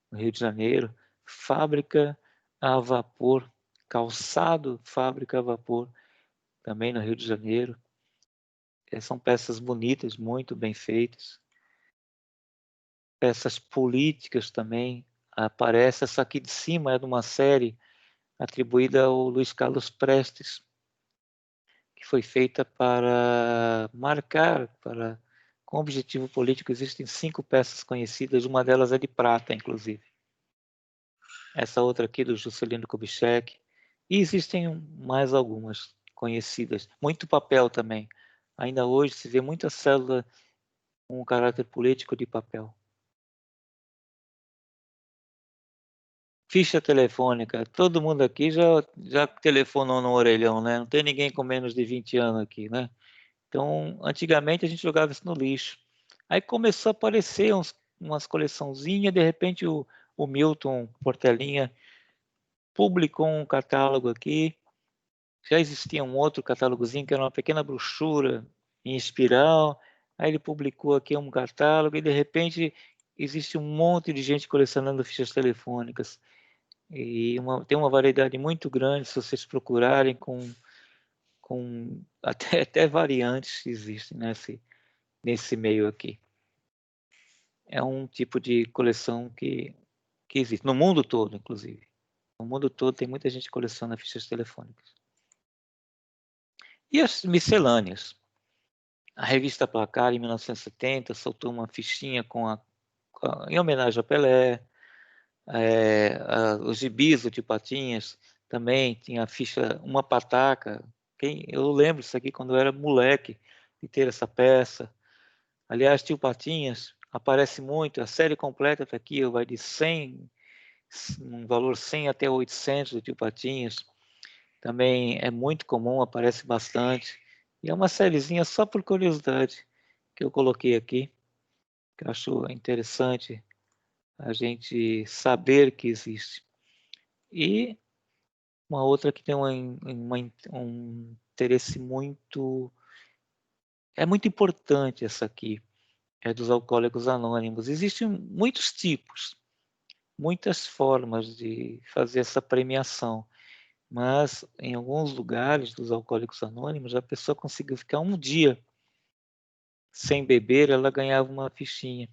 no Rio de Janeiro. Fábrica a vapor, calçado, fábrica a vapor, também no Rio de Janeiro. São peças bonitas, muito bem feitas. Peças políticas também. Aparece, essa aqui de cima é de uma série atribuída ao Luiz Carlos Prestes, que foi feita para marcar, com objetivo político. Existem 5 peças conhecidas, uma delas é de prata, inclusive. Essa outra aqui do Juscelino Kubitschek. E existem mais algumas conhecidas. Muito papel também. Ainda hoje se vê muita célula com um caráter político de papel. Ficha telefônica. Todo mundo aqui já telefonou no orelhão, né? Não tem ninguém com menos de 20 anos aqui, né? Então, antigamente a gente jogava isso no lixo. Aí começou a aparecer umas coleçãozinhas, de repente o Milton Portelinha publicou um catálogo aqui. Já existia um outro catálogozinho que era uma pequena brochura em espiral. Aí ele publicou aqui um catálogo e de repente existe um monte de gente colecionando fichas telefônicas. E tem uma variedade muito grande, se vocês procurarem, com até variantes que existem nesse meio aqui. É um tipo de coleção que existe, no mundo todo, inclusive. No mundo todo tem muita gente que coleciona fichas telefônicas. E as miscelâneas. A revista Placar, em 1970, soltou uma fichinha em homenagem a Pelé. Os gibis do Tio Patinhas também tinha a ficha, uma pataca. Eu lembro isso aqui quando eu era moleque, de ter essa peça. Aliás, Tio Patinhas aparece muito, a série completa está aqui, vai de 100, um valor 100 até 800 do Tio Patinhas. Também é muito comum, aparece bastante. E é uma sériezinha só por curiosidade que eu coloquei aqui, que eu acho interessante a gente saber que existe. E uma outra que tem um interesse muito... É muito importante essa aqui, é dos Alcoólicos Anônimos. Existem muitos tipos, muitas formas de fazer essa premiação, mas em alguns lugares dos Alcoólicos Anônimos, a pessoa conseguiu ficar um dia sem beber, ela ganhava uma fichinha.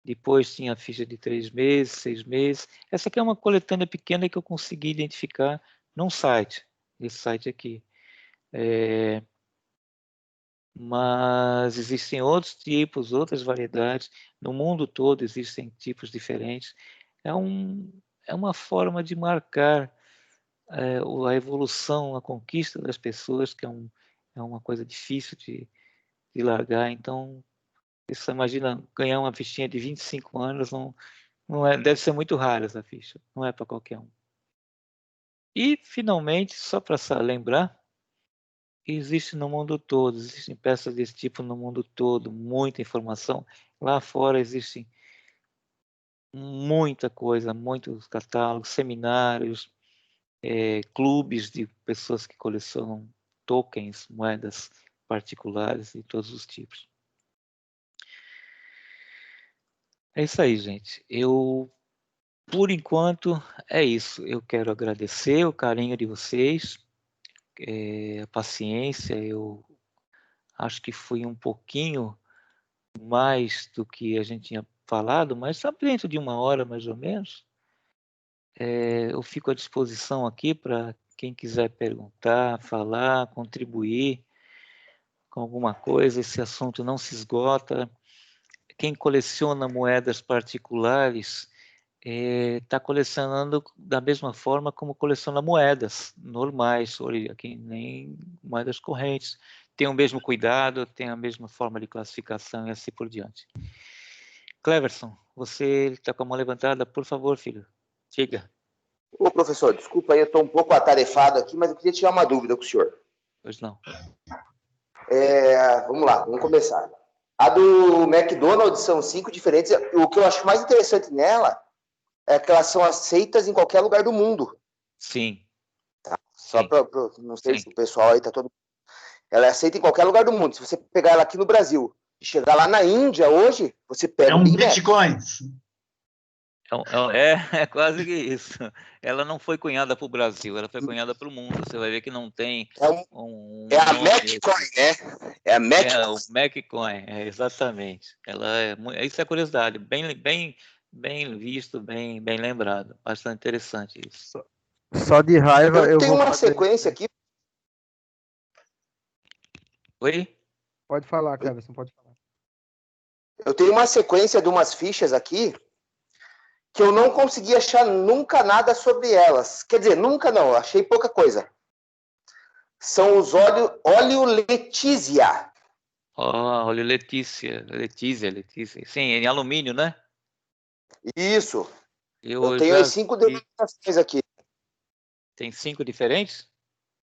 Depois tinha a ficha de 3 meses, 6 meses. Essa aqui é uma coletânea pequena que eu consegui identificar num site, esse site aqui. Mas existem outros tipos, outras variedades. No mundo todo existem tipos diferentes. É uma forma de marcar a evolução, a conquista das pessoas, que é uma coisa difícil de largar. Então, você imagina ganhar uma fichinha de 25 anos, não é, deve ser muito rara essa ficha, não é para qualquer um. E, finalmente, só para lembrar, existe no mundo todo, existem peças desse tipo no mundo todo, muita informação. Lá fora existe muita coisa, muitos catálogos, seminários, clubes de pessoas que colecionam tokens, moedas particulares de todos os tipos. É isso aí, gente. Por enquanto, é isso. Eu quero agradecer o carinho de vocês, a paciência. Eu acho que fui um pouquinho mais do que a gente tinha falado, mas está dentro de 1 hora, mais ou menos. Eu fico à disposição aqui para quem quiser perguntar, falar, contribuir com alguma coisa. Esse assunto não se esgota. Quem coleciona moedas particulares está colecionando da mesma forma como coleciona moedas normais, que nem moedas correntes. Tem o mesmo cuidado, tem a mesma forma de classificação e assim por diante. Cleverson, você está com a mão levantada, por favor, filho, diga.
Ô, professor, desculpa aí, eu estou um pouco atarefado aqui, mas eu queria tirar uma dúvida com o senhor.
Pois não.
Vamos lá, vamos começar. A do McDonald's são 5 diferentes. O que eu acho mais interessante nela é que elas são aceitas em qualquer lugar do mundo.
Sim.
Tá? Só para não sei
Sim.
se o pessoal aí está todo... Ela é aceita em qualquer lugar do mundo. Se você pegar ela aqui no Brasil e chegar lá na Índia hoje, você pega
um Bitcoin.
É quase que isso. Ela não foi cunhada para o Brasil, ela foi cunhada para o mundo. Você vai ver que não tem
a MacCoin, né? É a MacCoin.
É o MacCoin, exatamente. Isso é curiosidade, bem visto, bem lembrado. Bastante interessante isso.
Só de raiva eu
tenho
vou
uma sequência aqui.
Oi?
Pode falar, Cleverson, pode falar.
Eu tenho uma sequência de umas fichas aqui que eu não consegui achar nunca nada sobre elas. Quer dizer, nunca não, achei pouca coisa. São os óleo Letícia.
Óleo Letícia. Sim, em alumínio, né?
Isso.
Eu
tenho
já
as 5 denominações aqui.
Tem 5 diferentes?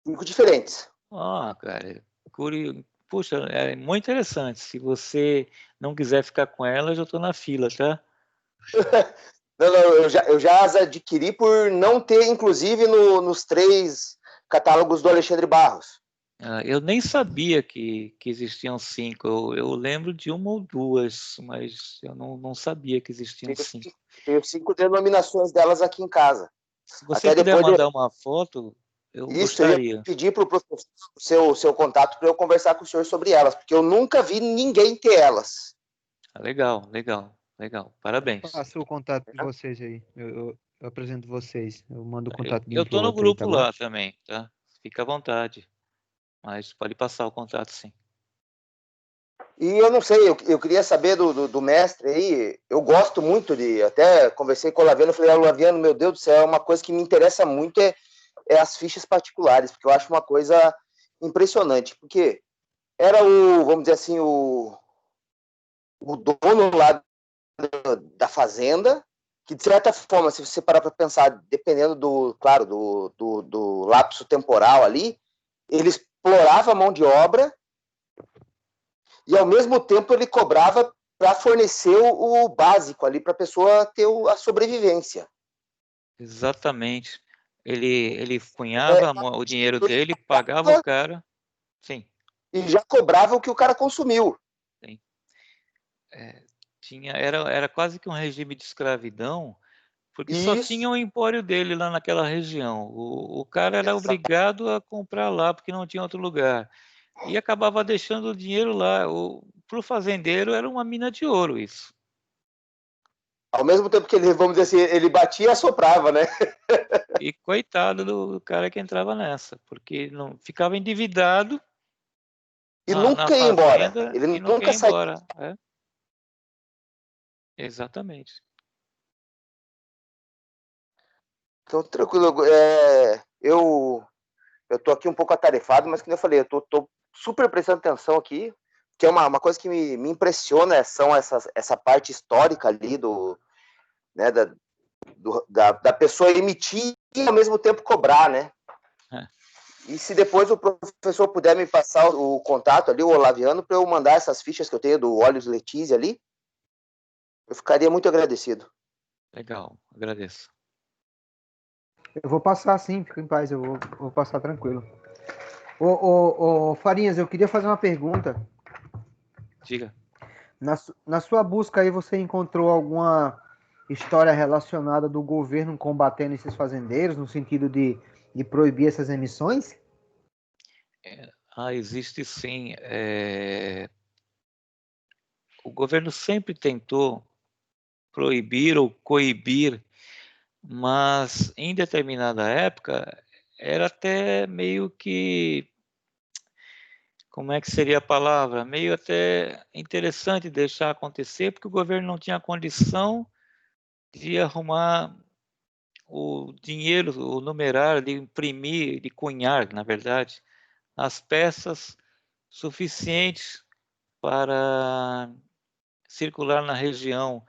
5 diferentes.
Cara, puxa, é muito interessante. Se você não quiser ficar com elas, eu estou na fila, tá?
Não, eu já as adquiri por não ter, inclusive, nos 3 catálogos do Alexandre Barros.
Eu nem sabia que existiam 5. Eu lembro de 1 ou 2, mas eu não sabia que existiam 5.
Tenho 5 denominações delas aqui em casa.
Se você
Até
puder
depois
mandar uma foto, eu gostaria.
Eu ia pedir para o professor o seu contato para eu conversar com o senhor sobre elas, porque eu nunca vi ninguém ter elas.
Legal. Parabéns.
Passa o contato de vocês aí. Eu apresento vocês. Eu mando o contato de um
Eu estou
pro
no
outro aí,
grupo
tá bom?
lá também, tá? Fica à vontade. Mas pode passar o contato, sim.
E eu não sei, eu queria saber do mestre aí. Eu gosto muito até conversei com o Laviano, falei, Laviano, meu Deus do céu, é uma coisa que me interessa muito é as fichas particulares, porque eu acho uma coisa impressionante, porque era vamos dizer assim, o dono lá da fazenda, que de certa forma, se você parar para pensar, dependendo do lapso temporal ali, ele explorava a mão de obra e ao mesmo tempo ele cobrava para fornecer o básico ali para a pessoa ter a sobrevivência.
Exatamente. Ele
É,
cunhava o dinheiro
ele
dele, pagava o cara. Sim,
e já cobrava o que o cara consumiu.
sim. Era quase que um regime de escravidão, porque só tinha
Isso,
o empório dele lá naquela região. O cara era obrigado a comprar lá, porque não tinha outro lugar. E acabava deixando o dinheiro lá. Para o fazendeiro era uma mina de ouro isso.
ao mesmo tempo que ele, vamos dizer assim, ele batia e assoprava, né?
E coitado do cara que entrava nessa, porque não ficava endividado
E
na
nunca ia embora.
fazenda e
Ele
não quer
nunca
ir
saía.
embora. É, exatamente.
Então, tranquilo. Eu tô aqui um pouco atarefado, mas como eu falei, eu tô super prestando atenção aqui, que é uma coisa que me impressiona, são essa parte histórica ali né, da pessoa emitir e ao mesmo tempo cobrar, né?
É.
E se depois o professor puder me passar o contato ali, o Olaviano, para eu mandar essas fichas que eu tenho do Óleos Letícia ali, eu ficaria muito agradecido.
Legal, agradeço.
Eu vou passar sim, fica em paz, vou passar tranquilo. Ô, Farinhas, eu queria fazer uma pergunta.
Diga.
Na sua busca aí, você encontrou alguma história relacionada do governo combatendo esses fazendeiros, no sentido de proibir essas emissões?
Existe sim. O governo sempre tentou proibir ou coibir, mas em determinada época era até meio que, como é que seria a palavra? Meio até interessante deixar acontecer, porque o governo não tinha condição de arrumar o dinheiro, o numerário, de imprimir, de cunhar, na verdade, as peças suficientes para circular na região.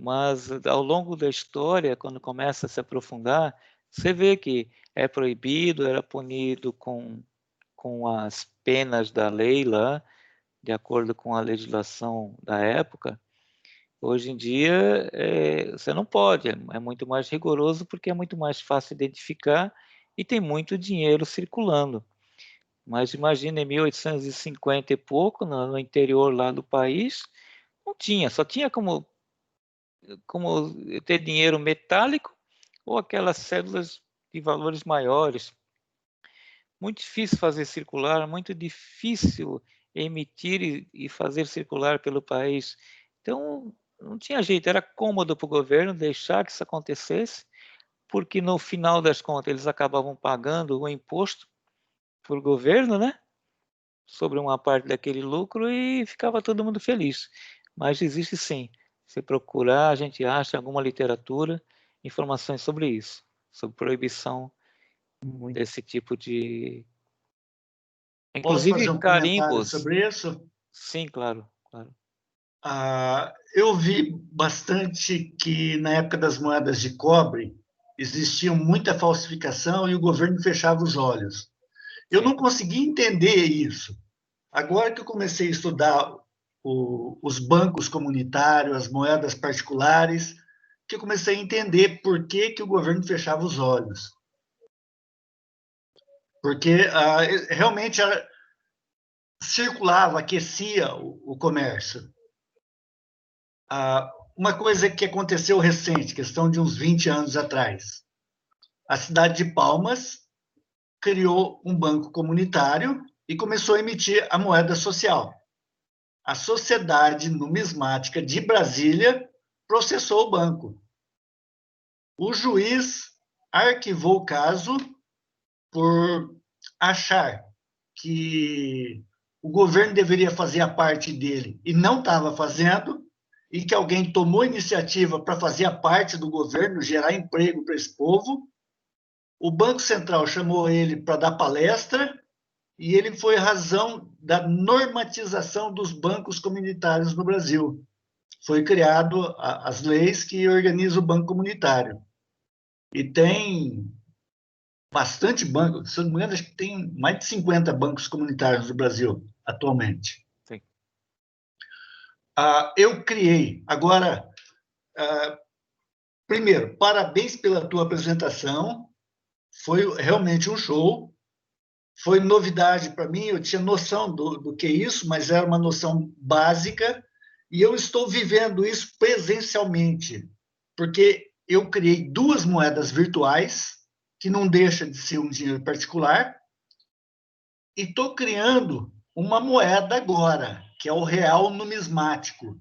Mas ao longo da história, quando começa a se aprofundar, você vê que é proibido, era punido com as penas da lei lá, de acordo com a legislação da época. Hoje em dia, você não pode, é muito mais rigoroso porque é muito mais fácil identificar e tem muito dinheiro circulando. Mas imagina em 1850 e pouco, no interior lá do país, não tinha, só tinha como ter dinheiro metálico ou aquelas cédulas de valores maiores. Muito difícil fazer circular, muito difícil emitir e fazer circular pelo país. Então, não tinha jeito, era cômodo para o governo deixar que isso acontecesse, porque no final das contas eles acabavam pagando o imposto para o governo, né? Sobre uma parte daquele lucro e ficava todo mundo feliz. Mas existe sim. Se procurar, a gente acha alguma literatura, informações sobre isso, sobre proibição
Muito.
desse tipo de.
Posso fazer
Inclusive
um comentário
carimbos.
sobre isso?
Sim, claro, claro.
Eu vi bastante que na época das moedas de cobre existia muita falsificação e o governo fechava os olhos. Eu
Sim.
não consegui entender isso. Agora que eu comecei a estudar os bancos comunitários, as moedas particulares, que eu comecei a entender por que o governo fechava os olhos. Porque realmente circulava, aquecia o comércio. Uma coisa que aconteceu recente, questão de uns 20 anos atrás. A cidade de Palmas criou um banco comunitário e começou a emitir a moeda social. A Sociedade Numismática de Brasília processou o banco. O juiz arquivou o caso por achar que o governo deveria fazer a parte dele e não estava fazendo, e que alguém tomou iniciativa para fazer a parte do governo, gerar emprego para esse povo. O Banco Central chamou ele para dar palestra e ele foi razão da normatização dos bancos comunitários no Brasil. Foi criado as leis que organizam o banco comunitário. E tem bastante banco, se eu não me engano, acho que tem mais de 50 bancos comunitários no Brasil atualmente.
Sim.
Eu criei. Agora, primeiro, parabéns pela tua apresentação. Foi realmente um show. Foi novidade para mim, eu tinha noção do que é isso, mas era uma noção básica, e eu estou vivendo isso presencialmente, porque eu criei 2 moedas virtuais, que não deixa de ser um dinheiro particular, e estou criando uma moeda agora, que é o real numismático.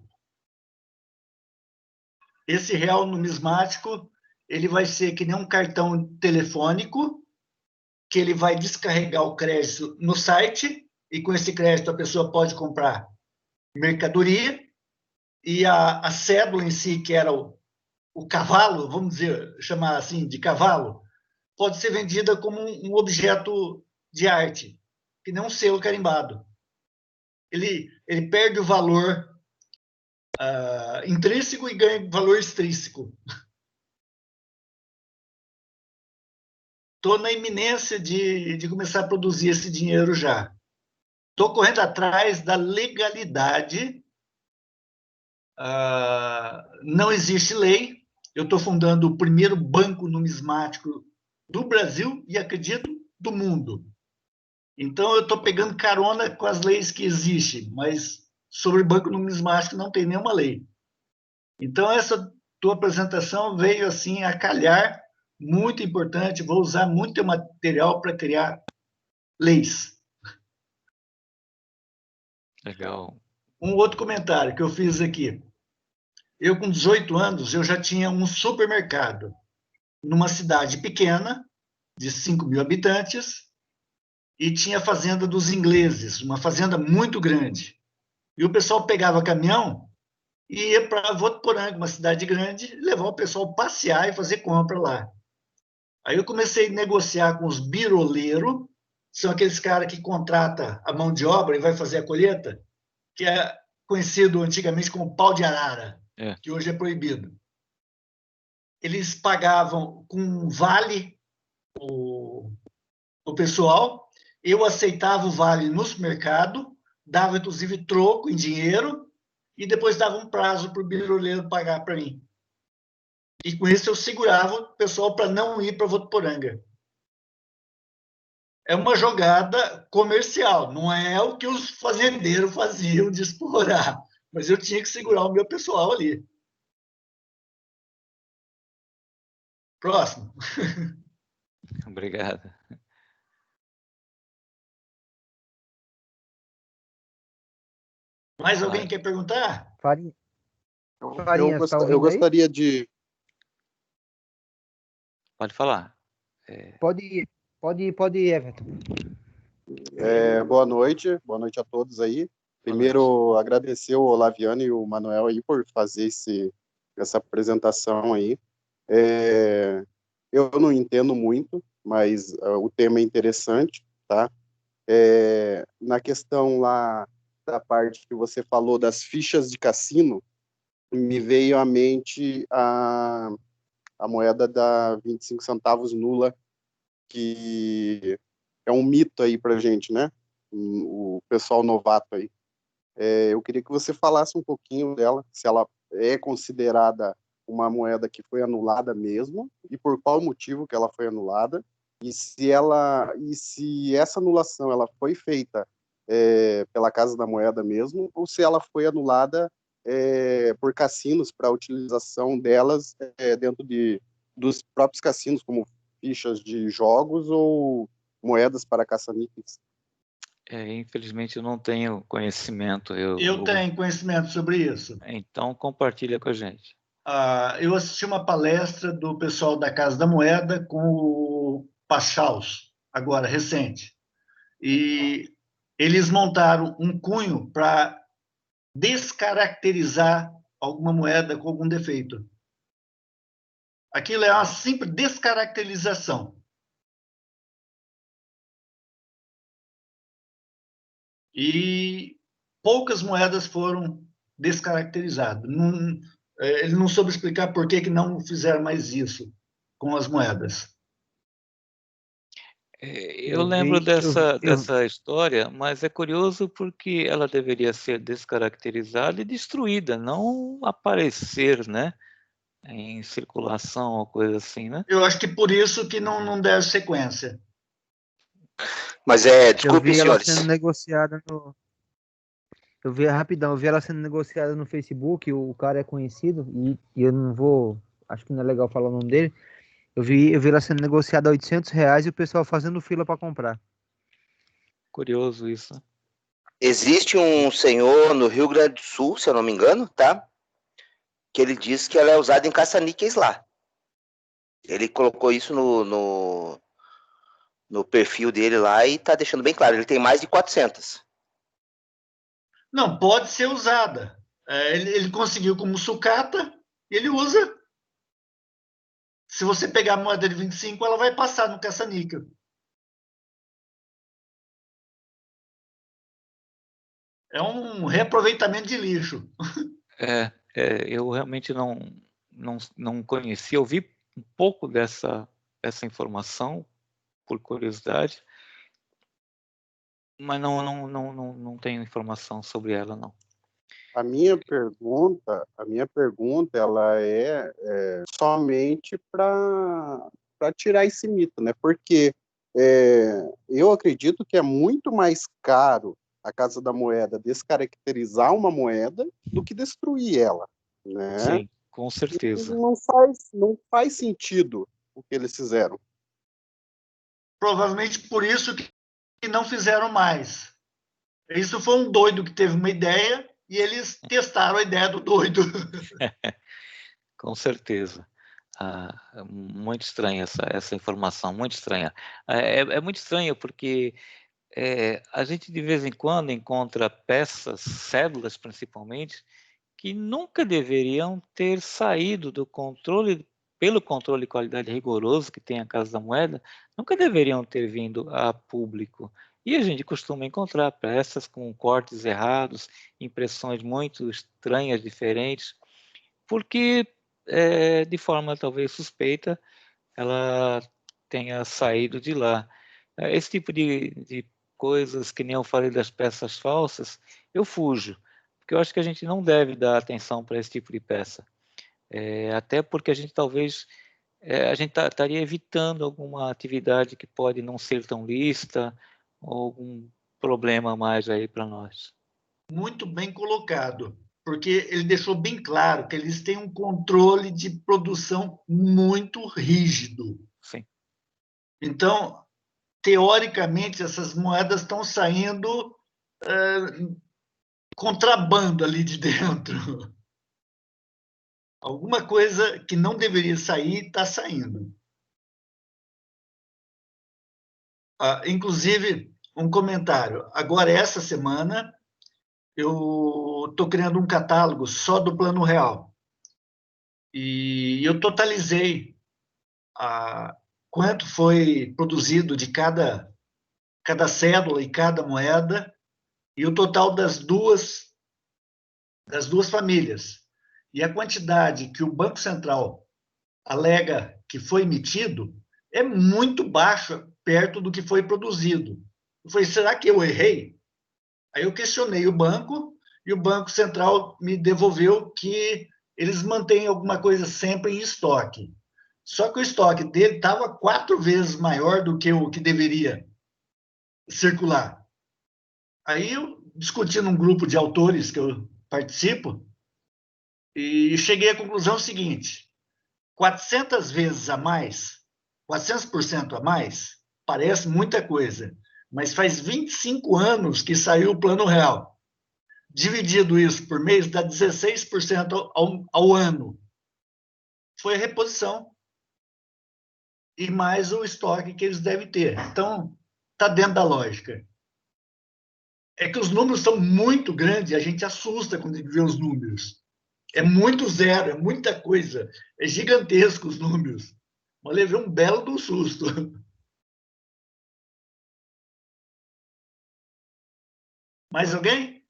Esse real numismático, ele vai ser que nem um cartão telefônico, que ele vai descarregar o crédito no site, e com esse crédito a pessoa pode comprar mercadoria, e a cédula em si, que era o cavalo, vamos dizer, chamar assim, de cavalo, pode ser vendida como um objeto de arte, que nem um selo carimbado. Ele perde o valor intrínseco e ganha valor extrínseco. Estou na iminência de começar a produzir esse dinheiro já. Estou correndo atrás da legalidade. Não existe lei. Eu estou fundando o primeiro banco numismático do Brasil e, acredito, do mundo. Então, eu estou pegando carona com as leis que existem, mas sobre banco numismático não tem nenhuma lei. Então, essa tua apresentação veio assim a calhar, muito importante. Vou usar muito material para criar leis.
Legal.
Um outro comentário que eu fiz aqui. Eu, com 18 anos, eu já tinha um supermercado numa cidade pequena, de 5 mil habitantes, e tinha a Fazenda dos Ingleses, uma fazenda muito grande. E o pessoal pegava caminhão e ia para Votuporanga, uma cidade grande, levar o pessoal passear e fazer compra lá. Aí eu comecei a negociar com os biroleiros, são aqueles caras que contratam a mão de obra e vai fazer a colheita, que é conhecido antigamente como pau de arara, que hoje é proibido. Eles pagavam com vale o pessoal, eu aceitava o vale no supermercado, dava inclusive troco em dinheiro, e depois dava um prazo para o biroleiro pagar para mim. E com isso eu segurava o pessoal para não ir para Votuporanga. É uma jogada comercial, não é o que os fazendeiros faziam de explorar, mas eu tinha que segurar o meu pessoal ali. Próximo.
Obrigado.
Mais alguém quer perguntar?
Farinha,
eu gostaria de...
Pode falar.
Pode ir, Everton.
Boa noite a todos aí. Primeiro, agradecer o Olaviano e o Manuel aí por fazer essa apresentação aí. Eu não entendo muito, mas o tema é interessante, tá? Na questão lá da parte que você falou das fichas de cassino, me veio à mente a moeda da 25 centavos nula, que é um mito aí pra gente, né? O pessoal novato aí. Eu queria que você falasse um pouquinho dela, se ela é considerada uma moeda que foi anulada mesmo, e por qual motivo que ela foi anulada, e se essa anulação ela foi feita pela Casa da Moeda mesmo, ou se ela foi anulada por cassinos para a utilização delas dentro dos próprios cassinos, como fichas de jogos ou moedas para caça-níqueis.
Infelizmente eu não tenho conhecimento.
Eu tenho conhecimento sobre isso.
Então compartilha com a gente.
Eu assisti uma palestra do pessoal da Casa da Moeda com o Pachaus, agora, recente. E eles montaram um cunho para descaracterizar alguma moeda com algum defeito. Aquilo é uma simples descaracterização. E poucas moedas foram descaracterizadas. Ele não soube explicar por que não fizeram mais isso com as moedas.
Eu lembro dessa história, mas é curioso porque ela deveria ser descaracterizada e destruída, não aparecer, né? em circulação ou coisa assim, né?
Eu acho que por isso que não deram sequência.
Mas
Eu
desculpe,
vi ela
senhores.
sendo negociada no. Eu vi rapidão, eu vi ela sendo negociada no Facebook, o cara é conhecido, e eu não vou. Acho que não é legal falar o nome dele. Eu vi ela sendo negociada a R$ 800 e o pessoal fazendo fila para comprar.
Curioso isso, né?
Existe um senhor no Rio Grande do Sul, se eu não me engano, tá? Que ele diz que ela é usada em caça-níqueis lá. Ele colocou isso no perfil dele lá e tá deixando bem claro. Ele tem mais de 400.
Não, pode ser usada. Ele conseguiu como sucata e ele usa. Se você pegar a moeda de 25, ela vai passar no caça-níquel. É um reaproveitamento de lixo.
Eu realmente não conhecia. Eu vi um pouco dessa informação, por curiosidade, mas não tenho informação sobre ela, não.
A minha pergunta, ela somente para tirar esse mito, né? Porque eu acredito que é muito mais caro a Casa da Moeda descaracterizar uma moeda do que destruir ela, né?
Sim, com certeza.
Não faz sentido o que eles fizeram.
Provavelmente por isso que não fizeram mais. Isso foi um doido que teve uma ideia e eles testaram a ideia do doido.
Com certeza. Muito estranha essa informação, muito estranha. É muito estranho porque a gente de vez em quando encontra peças, cédulas principalmente, que nunca deveriam ter saído pelo controle de qualidade rigoroso que tem a Casa da Moeda, nunca deveriam ter vindo a público. E a gente costuma encontrar peças com cortes errados, impressões muito estranhas, diferentes, porque de forma talvez suspeita ela tenha saído de lá. Esse tipo de coisas, que nem eu falei das peças falsas, eu fujo, porque eu acho que a gente não deve dar atenção para esse tipo de peça. Até porque a gente talvez a gente estaria evitando alguma atividade que pode não ser tão lícita, ou algum problema a mais aí para nós.
Muito bem colocado, porque ele deixou bem claro que eles têm um controle de produção muito rígido.
Sim.
Então, teoricamente, essas moedas estão saindo contrabando ali de dentro. Alguma coisa que não deveria sair está saindo. Inclusive, um comentário. Agora, essa semana, eu estou criando um catálogo só do Plano Real. E eu totalizei quanto foi produzido de cada cédula e cada moeda, e o total das duas famílias. E a quantidade que o Banco Central alega que foi emitido é muito baixa perto do que foi produzido. Eu falei, será que eu errei? Aí eu questionei o banco e o Banco Central me devolveu que eles mantêm alguma coisa sempre em estoque. Só que o estoque dele estava 4 vezes maior do que o que deveria circular. Aí eu discuti num grupo de autores que eu participo e cheguei à conclusão seguinte: 400 vezes a mais, 400% a mais, parece muita coisa, mas faz 25 anos que saiu o Plano Real. Dividido isso por mês, dá 16% ao ano. Foi a reposição. E mais o estoque que eles devem ter. Então, está dentro da lógica. É que os números são muito grandes e a gente assusta quando a gente vê os números. É muito zero, é muita coisa. É gigantesco os números. Mas levei um belo do susto. Mais alguém?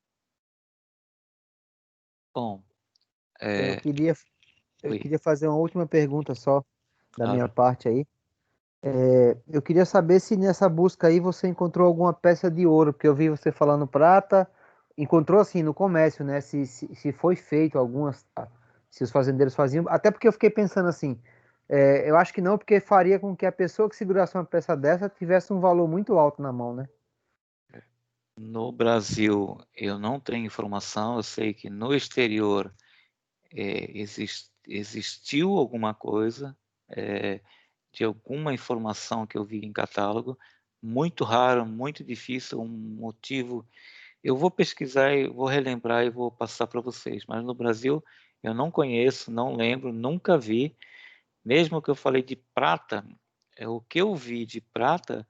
Bom,
Eu
oi,
queria fazer uma última pergunta só da minha
claro.
parte aí. Eu queria saber se nessa busca aí você encontrou alguma peça de ouro, porque eu vi você falando prata, encontrou assim no comércio, né? Se foi feito algumas se os fazendeiros faziam, até porque eu fiquei pensando assim, eu acho que não, porque faria com que a pessoa que segurasse uma peça dessa tivesse um valor muito alto na mão, né?
No Brasil, eu não tenho informação, eu sei que no exterior existiu alguma coisa, de alguma informação que eu vi em catálogo, muito raro, muito difícil, um motivo. Eu vou pesquisar e vou relembrar e vou passar para vocês, mas no Brasil eu não conheço, não lembro, nunca vi. Mesmo que eu falei de prata, o que eu vi de prata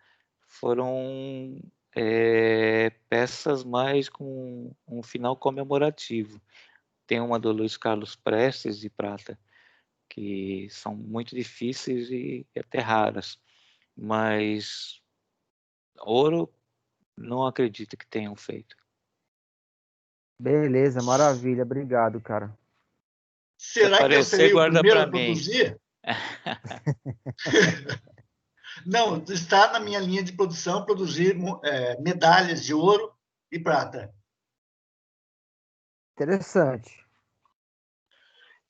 foram peças mais com um final comemorativo. Tem uma do Luiz Carlos Prestes de prata, que são muito difíceis e até raras, mas ouro não acredito que tenham feito.
Beleza, maravilha, obrigado, cara.
Se
Será que eu
aparecer,
serei o
guarda
primeiro
para
a
mim.
produzir? Não, está na minha linha de produção produzir medalhas de ouro e prata.
Interessante.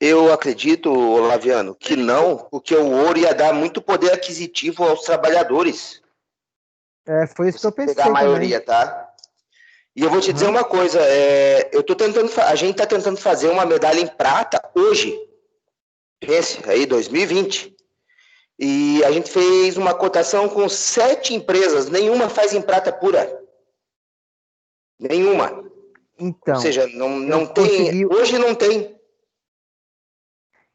Eu acredito, Olaviano, que não, porque o ouro ia dar muito poder aquisitivo aos trabalhadores.
Foi isso que eu
Pegar a
pensei
maioria,
também.
tá? E eu vou te dizer
Uhum.
uma coisa, a gente está tentando fazer uma medalha em prata hoje. Pense, aí 2020. E a gente fez uma cotação com 7 empresas, nenhuma faz em prata pura. Nenhuma. Ou
Então,
seja,
eu
não tem,
consegui.
hoje não tem.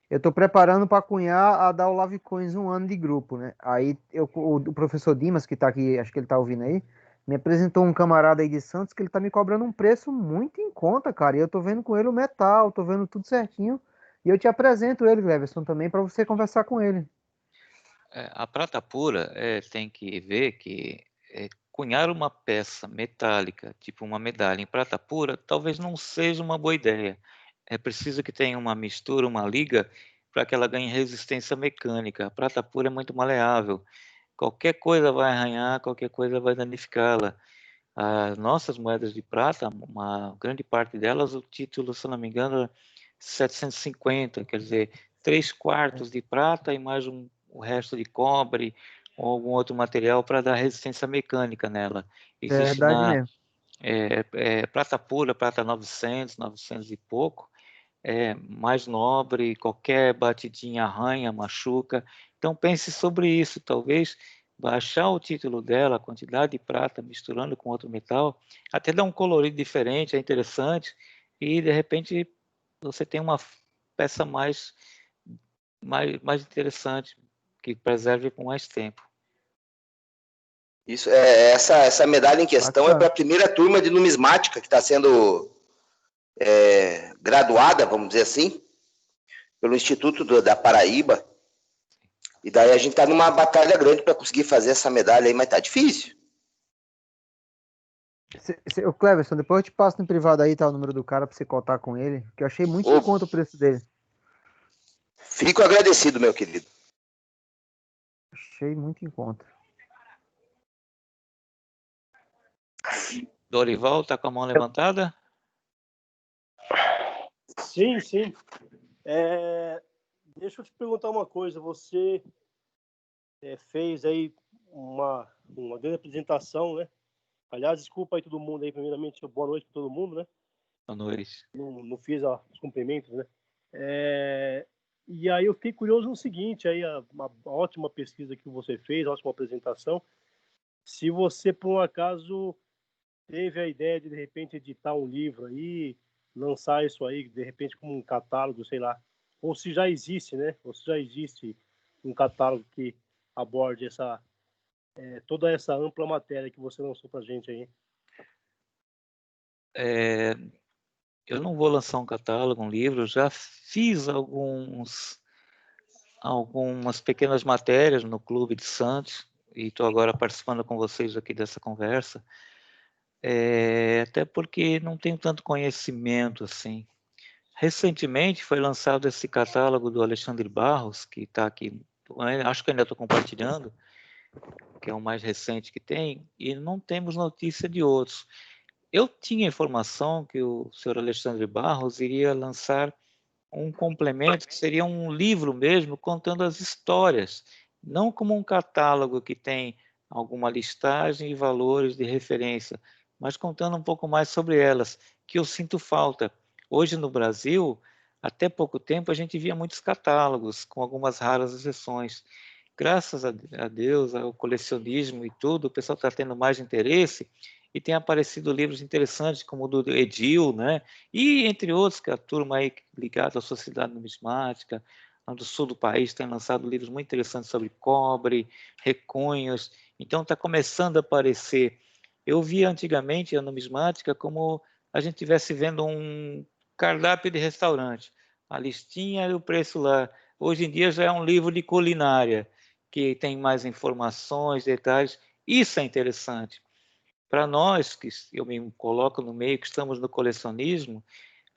Eu estou preparando para cunhar a dar o Live Coins 1 ano de grupo, né? Aí o professor Dimas, que está aqui, acho que ele está ouvindo aí, me apresentou um camarada aí de Santos que ele está me cobrando um preço muito em conta, cara. E eu tô vendo com ele o metal, tô vendo tudo certinho. E eu te apresento ele, Cleverson, também, para você conversar com ele.
A prata pura tem que ver que cunhar uma peça metálica, tipo uma medalha em prata pura, talvez não seja uma boa ideia. É preciso que tenha uma mistura, uma liga, para que ela ganhe resistência mecânica. A prata pura é muito maleável. Qualquer coisa vai arranhar, qualquer coisa vai danificá-la. As nossas moedas de prata, uma grande parte delas, o título, se não me engano, é 750, quer dizer, 3/4 de prata e mais o resto de cobre ou algum outro material para dar resistência mecânica nela. Existe
Verdade mesmo.
prata pura, prata 900, 900 e pouco, é mais nobre, qualquer batidinha arranha, machuca. Então pense sobre isso, talvez baixar o título dela, a quantidade de prata misturando com outro metal, até dá um colorido diferente, é interessante, e de repente você tem uma peça mais interessante, que preserve por mais tempo.
Isso, essa medalha em questão é para a primeira turma de numismática que está sendo graduada, vamos dizer assim, pelo Instituto da Paraíba. E daí a gente está numa batalha grande para conseguir fazer essa medalha aí, mas tá difícil.
O Cleverson, depois eu te passo no privado aí, tá o número do cara para você contar com ele, que eu achei muito em conta o preço dele.
Fico agradecido, meu querido.
Achei muito em conta.
Dorival, está com a mão levantada?
Sim, sim. Deixa eu te perguntar uma coisa. Você fez aí uma grande apresentação, né? Aliás, desculpa aí todo mundo aí, primeiramente, boa noite para todo mundo, né?
Boa noite.
Não fiz os cumprimentos, né? E aí eu fiquei curioso no seguinte, aí uma ótima pesquisa que você fez, ótima apresentação. Se você, por um acaso, teve a ideia de repente, editar um livro aí, lançar isso aí, de repente, como um catálogo, sei lá, ou se já existe, né? Ou se já existe um catálogo que aborde toda essa ampla matéria que você lançou pra gente aí.
Eu não vou lançar um catálogo, um livro, já fiz algumas pequenas matérias no Clube de Santos e estou agora participando com vocês aqui dessa conversa, até porque não tenho tanto conhecimento assim. Recentemente foi lançado esse catálogo do Alexandre Barros, que está aqui, acho que ainda estou compartilhando, que é o mais recente que tem, e não temos notícia de outros. Eu tinha informação que o senhor Alexandre Barros iria lançar um complemento que seria um livro mesmo contando as histórias, não como um catálogo que tem alguma listagem e valores de referência, mas contando um pouco mais sobre elas, que eu sinto falta. Hoje no Brasil, até pouco tempo, a gente via muitos catálogos, com algumas raras exceções. Graças a Deus, ao colecionismo e tudo, o pessoal está tendo mais interesse e tem aparecido livros interessantes, como o do Edil, né? E entre outros, que a turma aí ligada à Sociedade Numismática, lá do sul do país, tem lançado livros muito interessantes sobre cobre, recunhos. Então está começando a aparecer. Eu via antigamente a numismática como a gente estivesse vendo um cardápio de restaurante, a listinha e o preço lá. Hoje em dia já é um livro de culinária, que tem mais informações, detalhes. Isso é interessante. Para nós, que eu me coloco no meio, que estamos no colecionismo,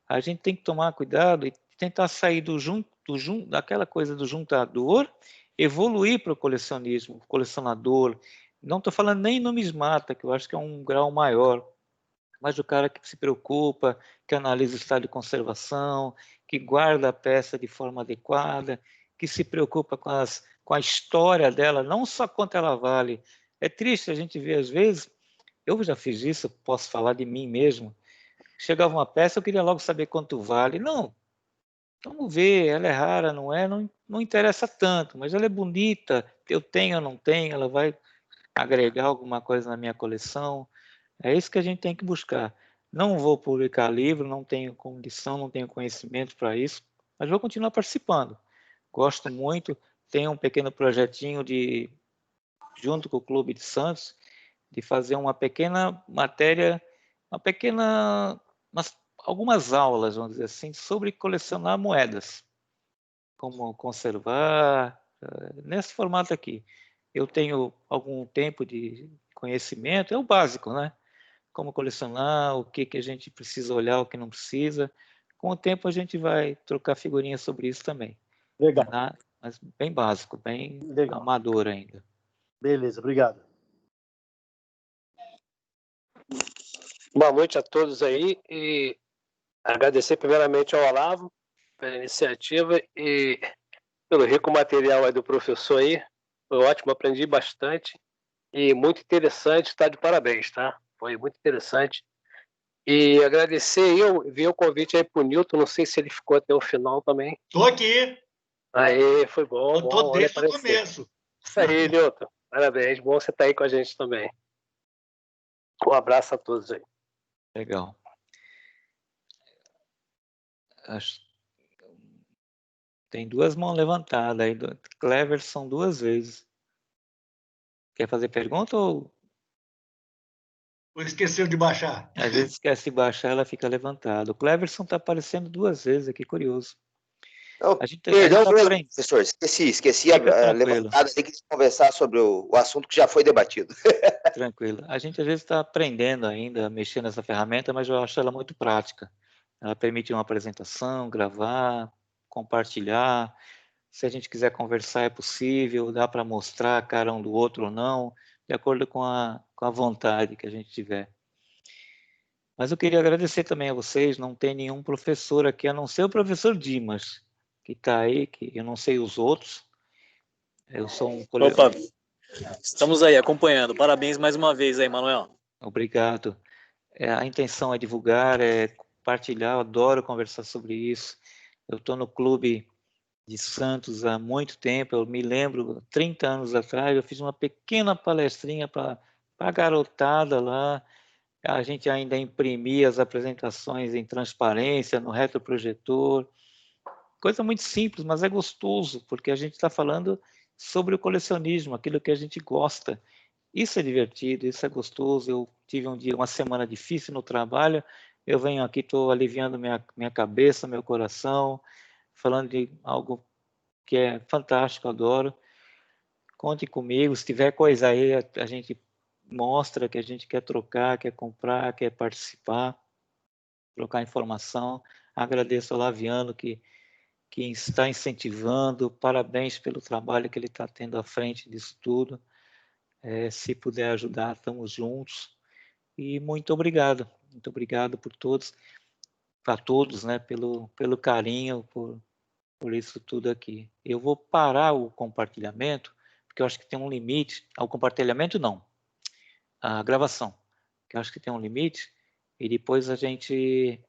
a gente tem que tomar cuidado e tentar sair daquela coisa do juntador, evoluir para o colecionismo, colecionador. Não estou falando nem numismata, que eu acho que é um grau maior, mas o cara que se preocupa, que analisa o estado de conservação, que guarda a peça de forma adequada, que se preocupa com a história dela, não só quanto ela vale. É triste a gente ver, às vezes, eu já fiz isso, posso falar de mim mesmo, chegava uma peça, eu queria logo saber quanto vale. Não, vamos ver, ela é rara, não é? Não interessa tanto, mas ela é bonita, eu tenho ou não tenho, ela vai agregar alguma coisa na minha coleção. É isso que a gente tem que buscar. Não vou publicar livro, não tenho condição, não tenho conhecimento para isso, mas vou continuar participando. Gosto muito, tenho um pequeno projetinho junto com o Clube de Santos, de fazer uma pequena matéria, algumas aulas, vamos dizer assim, sobre colecionar moedas, como conservar, nesse formato aqui. Eu tenho algum tempo de conhecimento, é o básico, né? Como colecionar, o que a gente precisa olhar, o que não precisa. Com o tempo a gente vai trocar figurinhas sobre isso também.
Legal.
Mas bem básico, bem
Legal.
amador ainda.
Beleza, obrigado.
Boa noite a todos aí e agradecer primeiramente ao Olavo pela iniciativa e pelo rico material aí do professor aí. Foi ótimo, aprendi bastante e muito interessante, está de parabéns, tá? Foi muito interessante. E agradecer, eu vi o convite aí pro Newton, não sei se ele ficou até o final também.
Tô aqui.
Aí, foi bom,
Eu tô
bom,
desde o começo.
Isso aí, Newton. Parabéns, bom você estar aí com a gente também. Um abraço a todos aí.
Legal. Tem duas mãos levantadas aí. Clever são duas vezes. Quer fazer pergunta ou
Ou esqueceu de baixar?
às vezes esquece de baixar, ela fica levantada? O Cleverson está aparecendo duas vezes aqui, curioso.
Não,
A gente
perdão,
tá aprendendo.
professor, esqueci
Fica
a
tranquilo,
levantada, tem que conversar sobre o assunto que já foi debatido.
tranquilo. A gente às vezes está aprendendo ainda a mexer nessa ferramenta, mas eu acho ela muito prática. Ela permite uma apresentação, gravar, compartilhar. Se a gente quiser conversar é possível, dá para mostrar a cara um do outro ou não, de acordo com a vontade que a gente tiver. Mas eu queria agradecer também a vocês, não tem nenhum professor aqui, a não ser o professor Dimas, que está aí, que eu não sei os outros. Eu sou um
Opa, estamos aí acompanhando. Parabéns mais uma vez aí, Manuel.
Obrigado. A intenção é divulgar, é compartilhar, eu adoro conversar sobre isso. Eu estou no clube de Santos há muito tempo, eu me lembro, 30 anos atrás, eu fiz uma pequena palestrinha para a garotada lá, a gente ainda imprimia as apresentações em transparência, no retroprojetor, coisa muito simples, mas é gostoso, porque a gente está falando sobre o colecionismo, aquilo que a gente gosta. Isso é divertido, isso é gostoso. Eu tive uma semana difícil no trabalho, eu venho aqui, estou aliviando minha cabeça, meu coração, falando de algo que é fantástico, adoro. Conte comigo, se tiver coisa aí, a gente mostra que a gente quer trocar, quer comprar, quer participar, trocar informação. Agradeço ao Laviano que está incentivando, parabéns pelo trabalho que ele está tendo à frente disso tudo. Se puder ajudar, estamos juntos. E muito obrigado por todos. para todos, né, pelo carinho, por isso tudo aqui. Eu vou parar o compartilhamento, porque eu acho que tem um limite. O compartilhamento não, a gravação, que eu acho que tem um limite, e depois a gente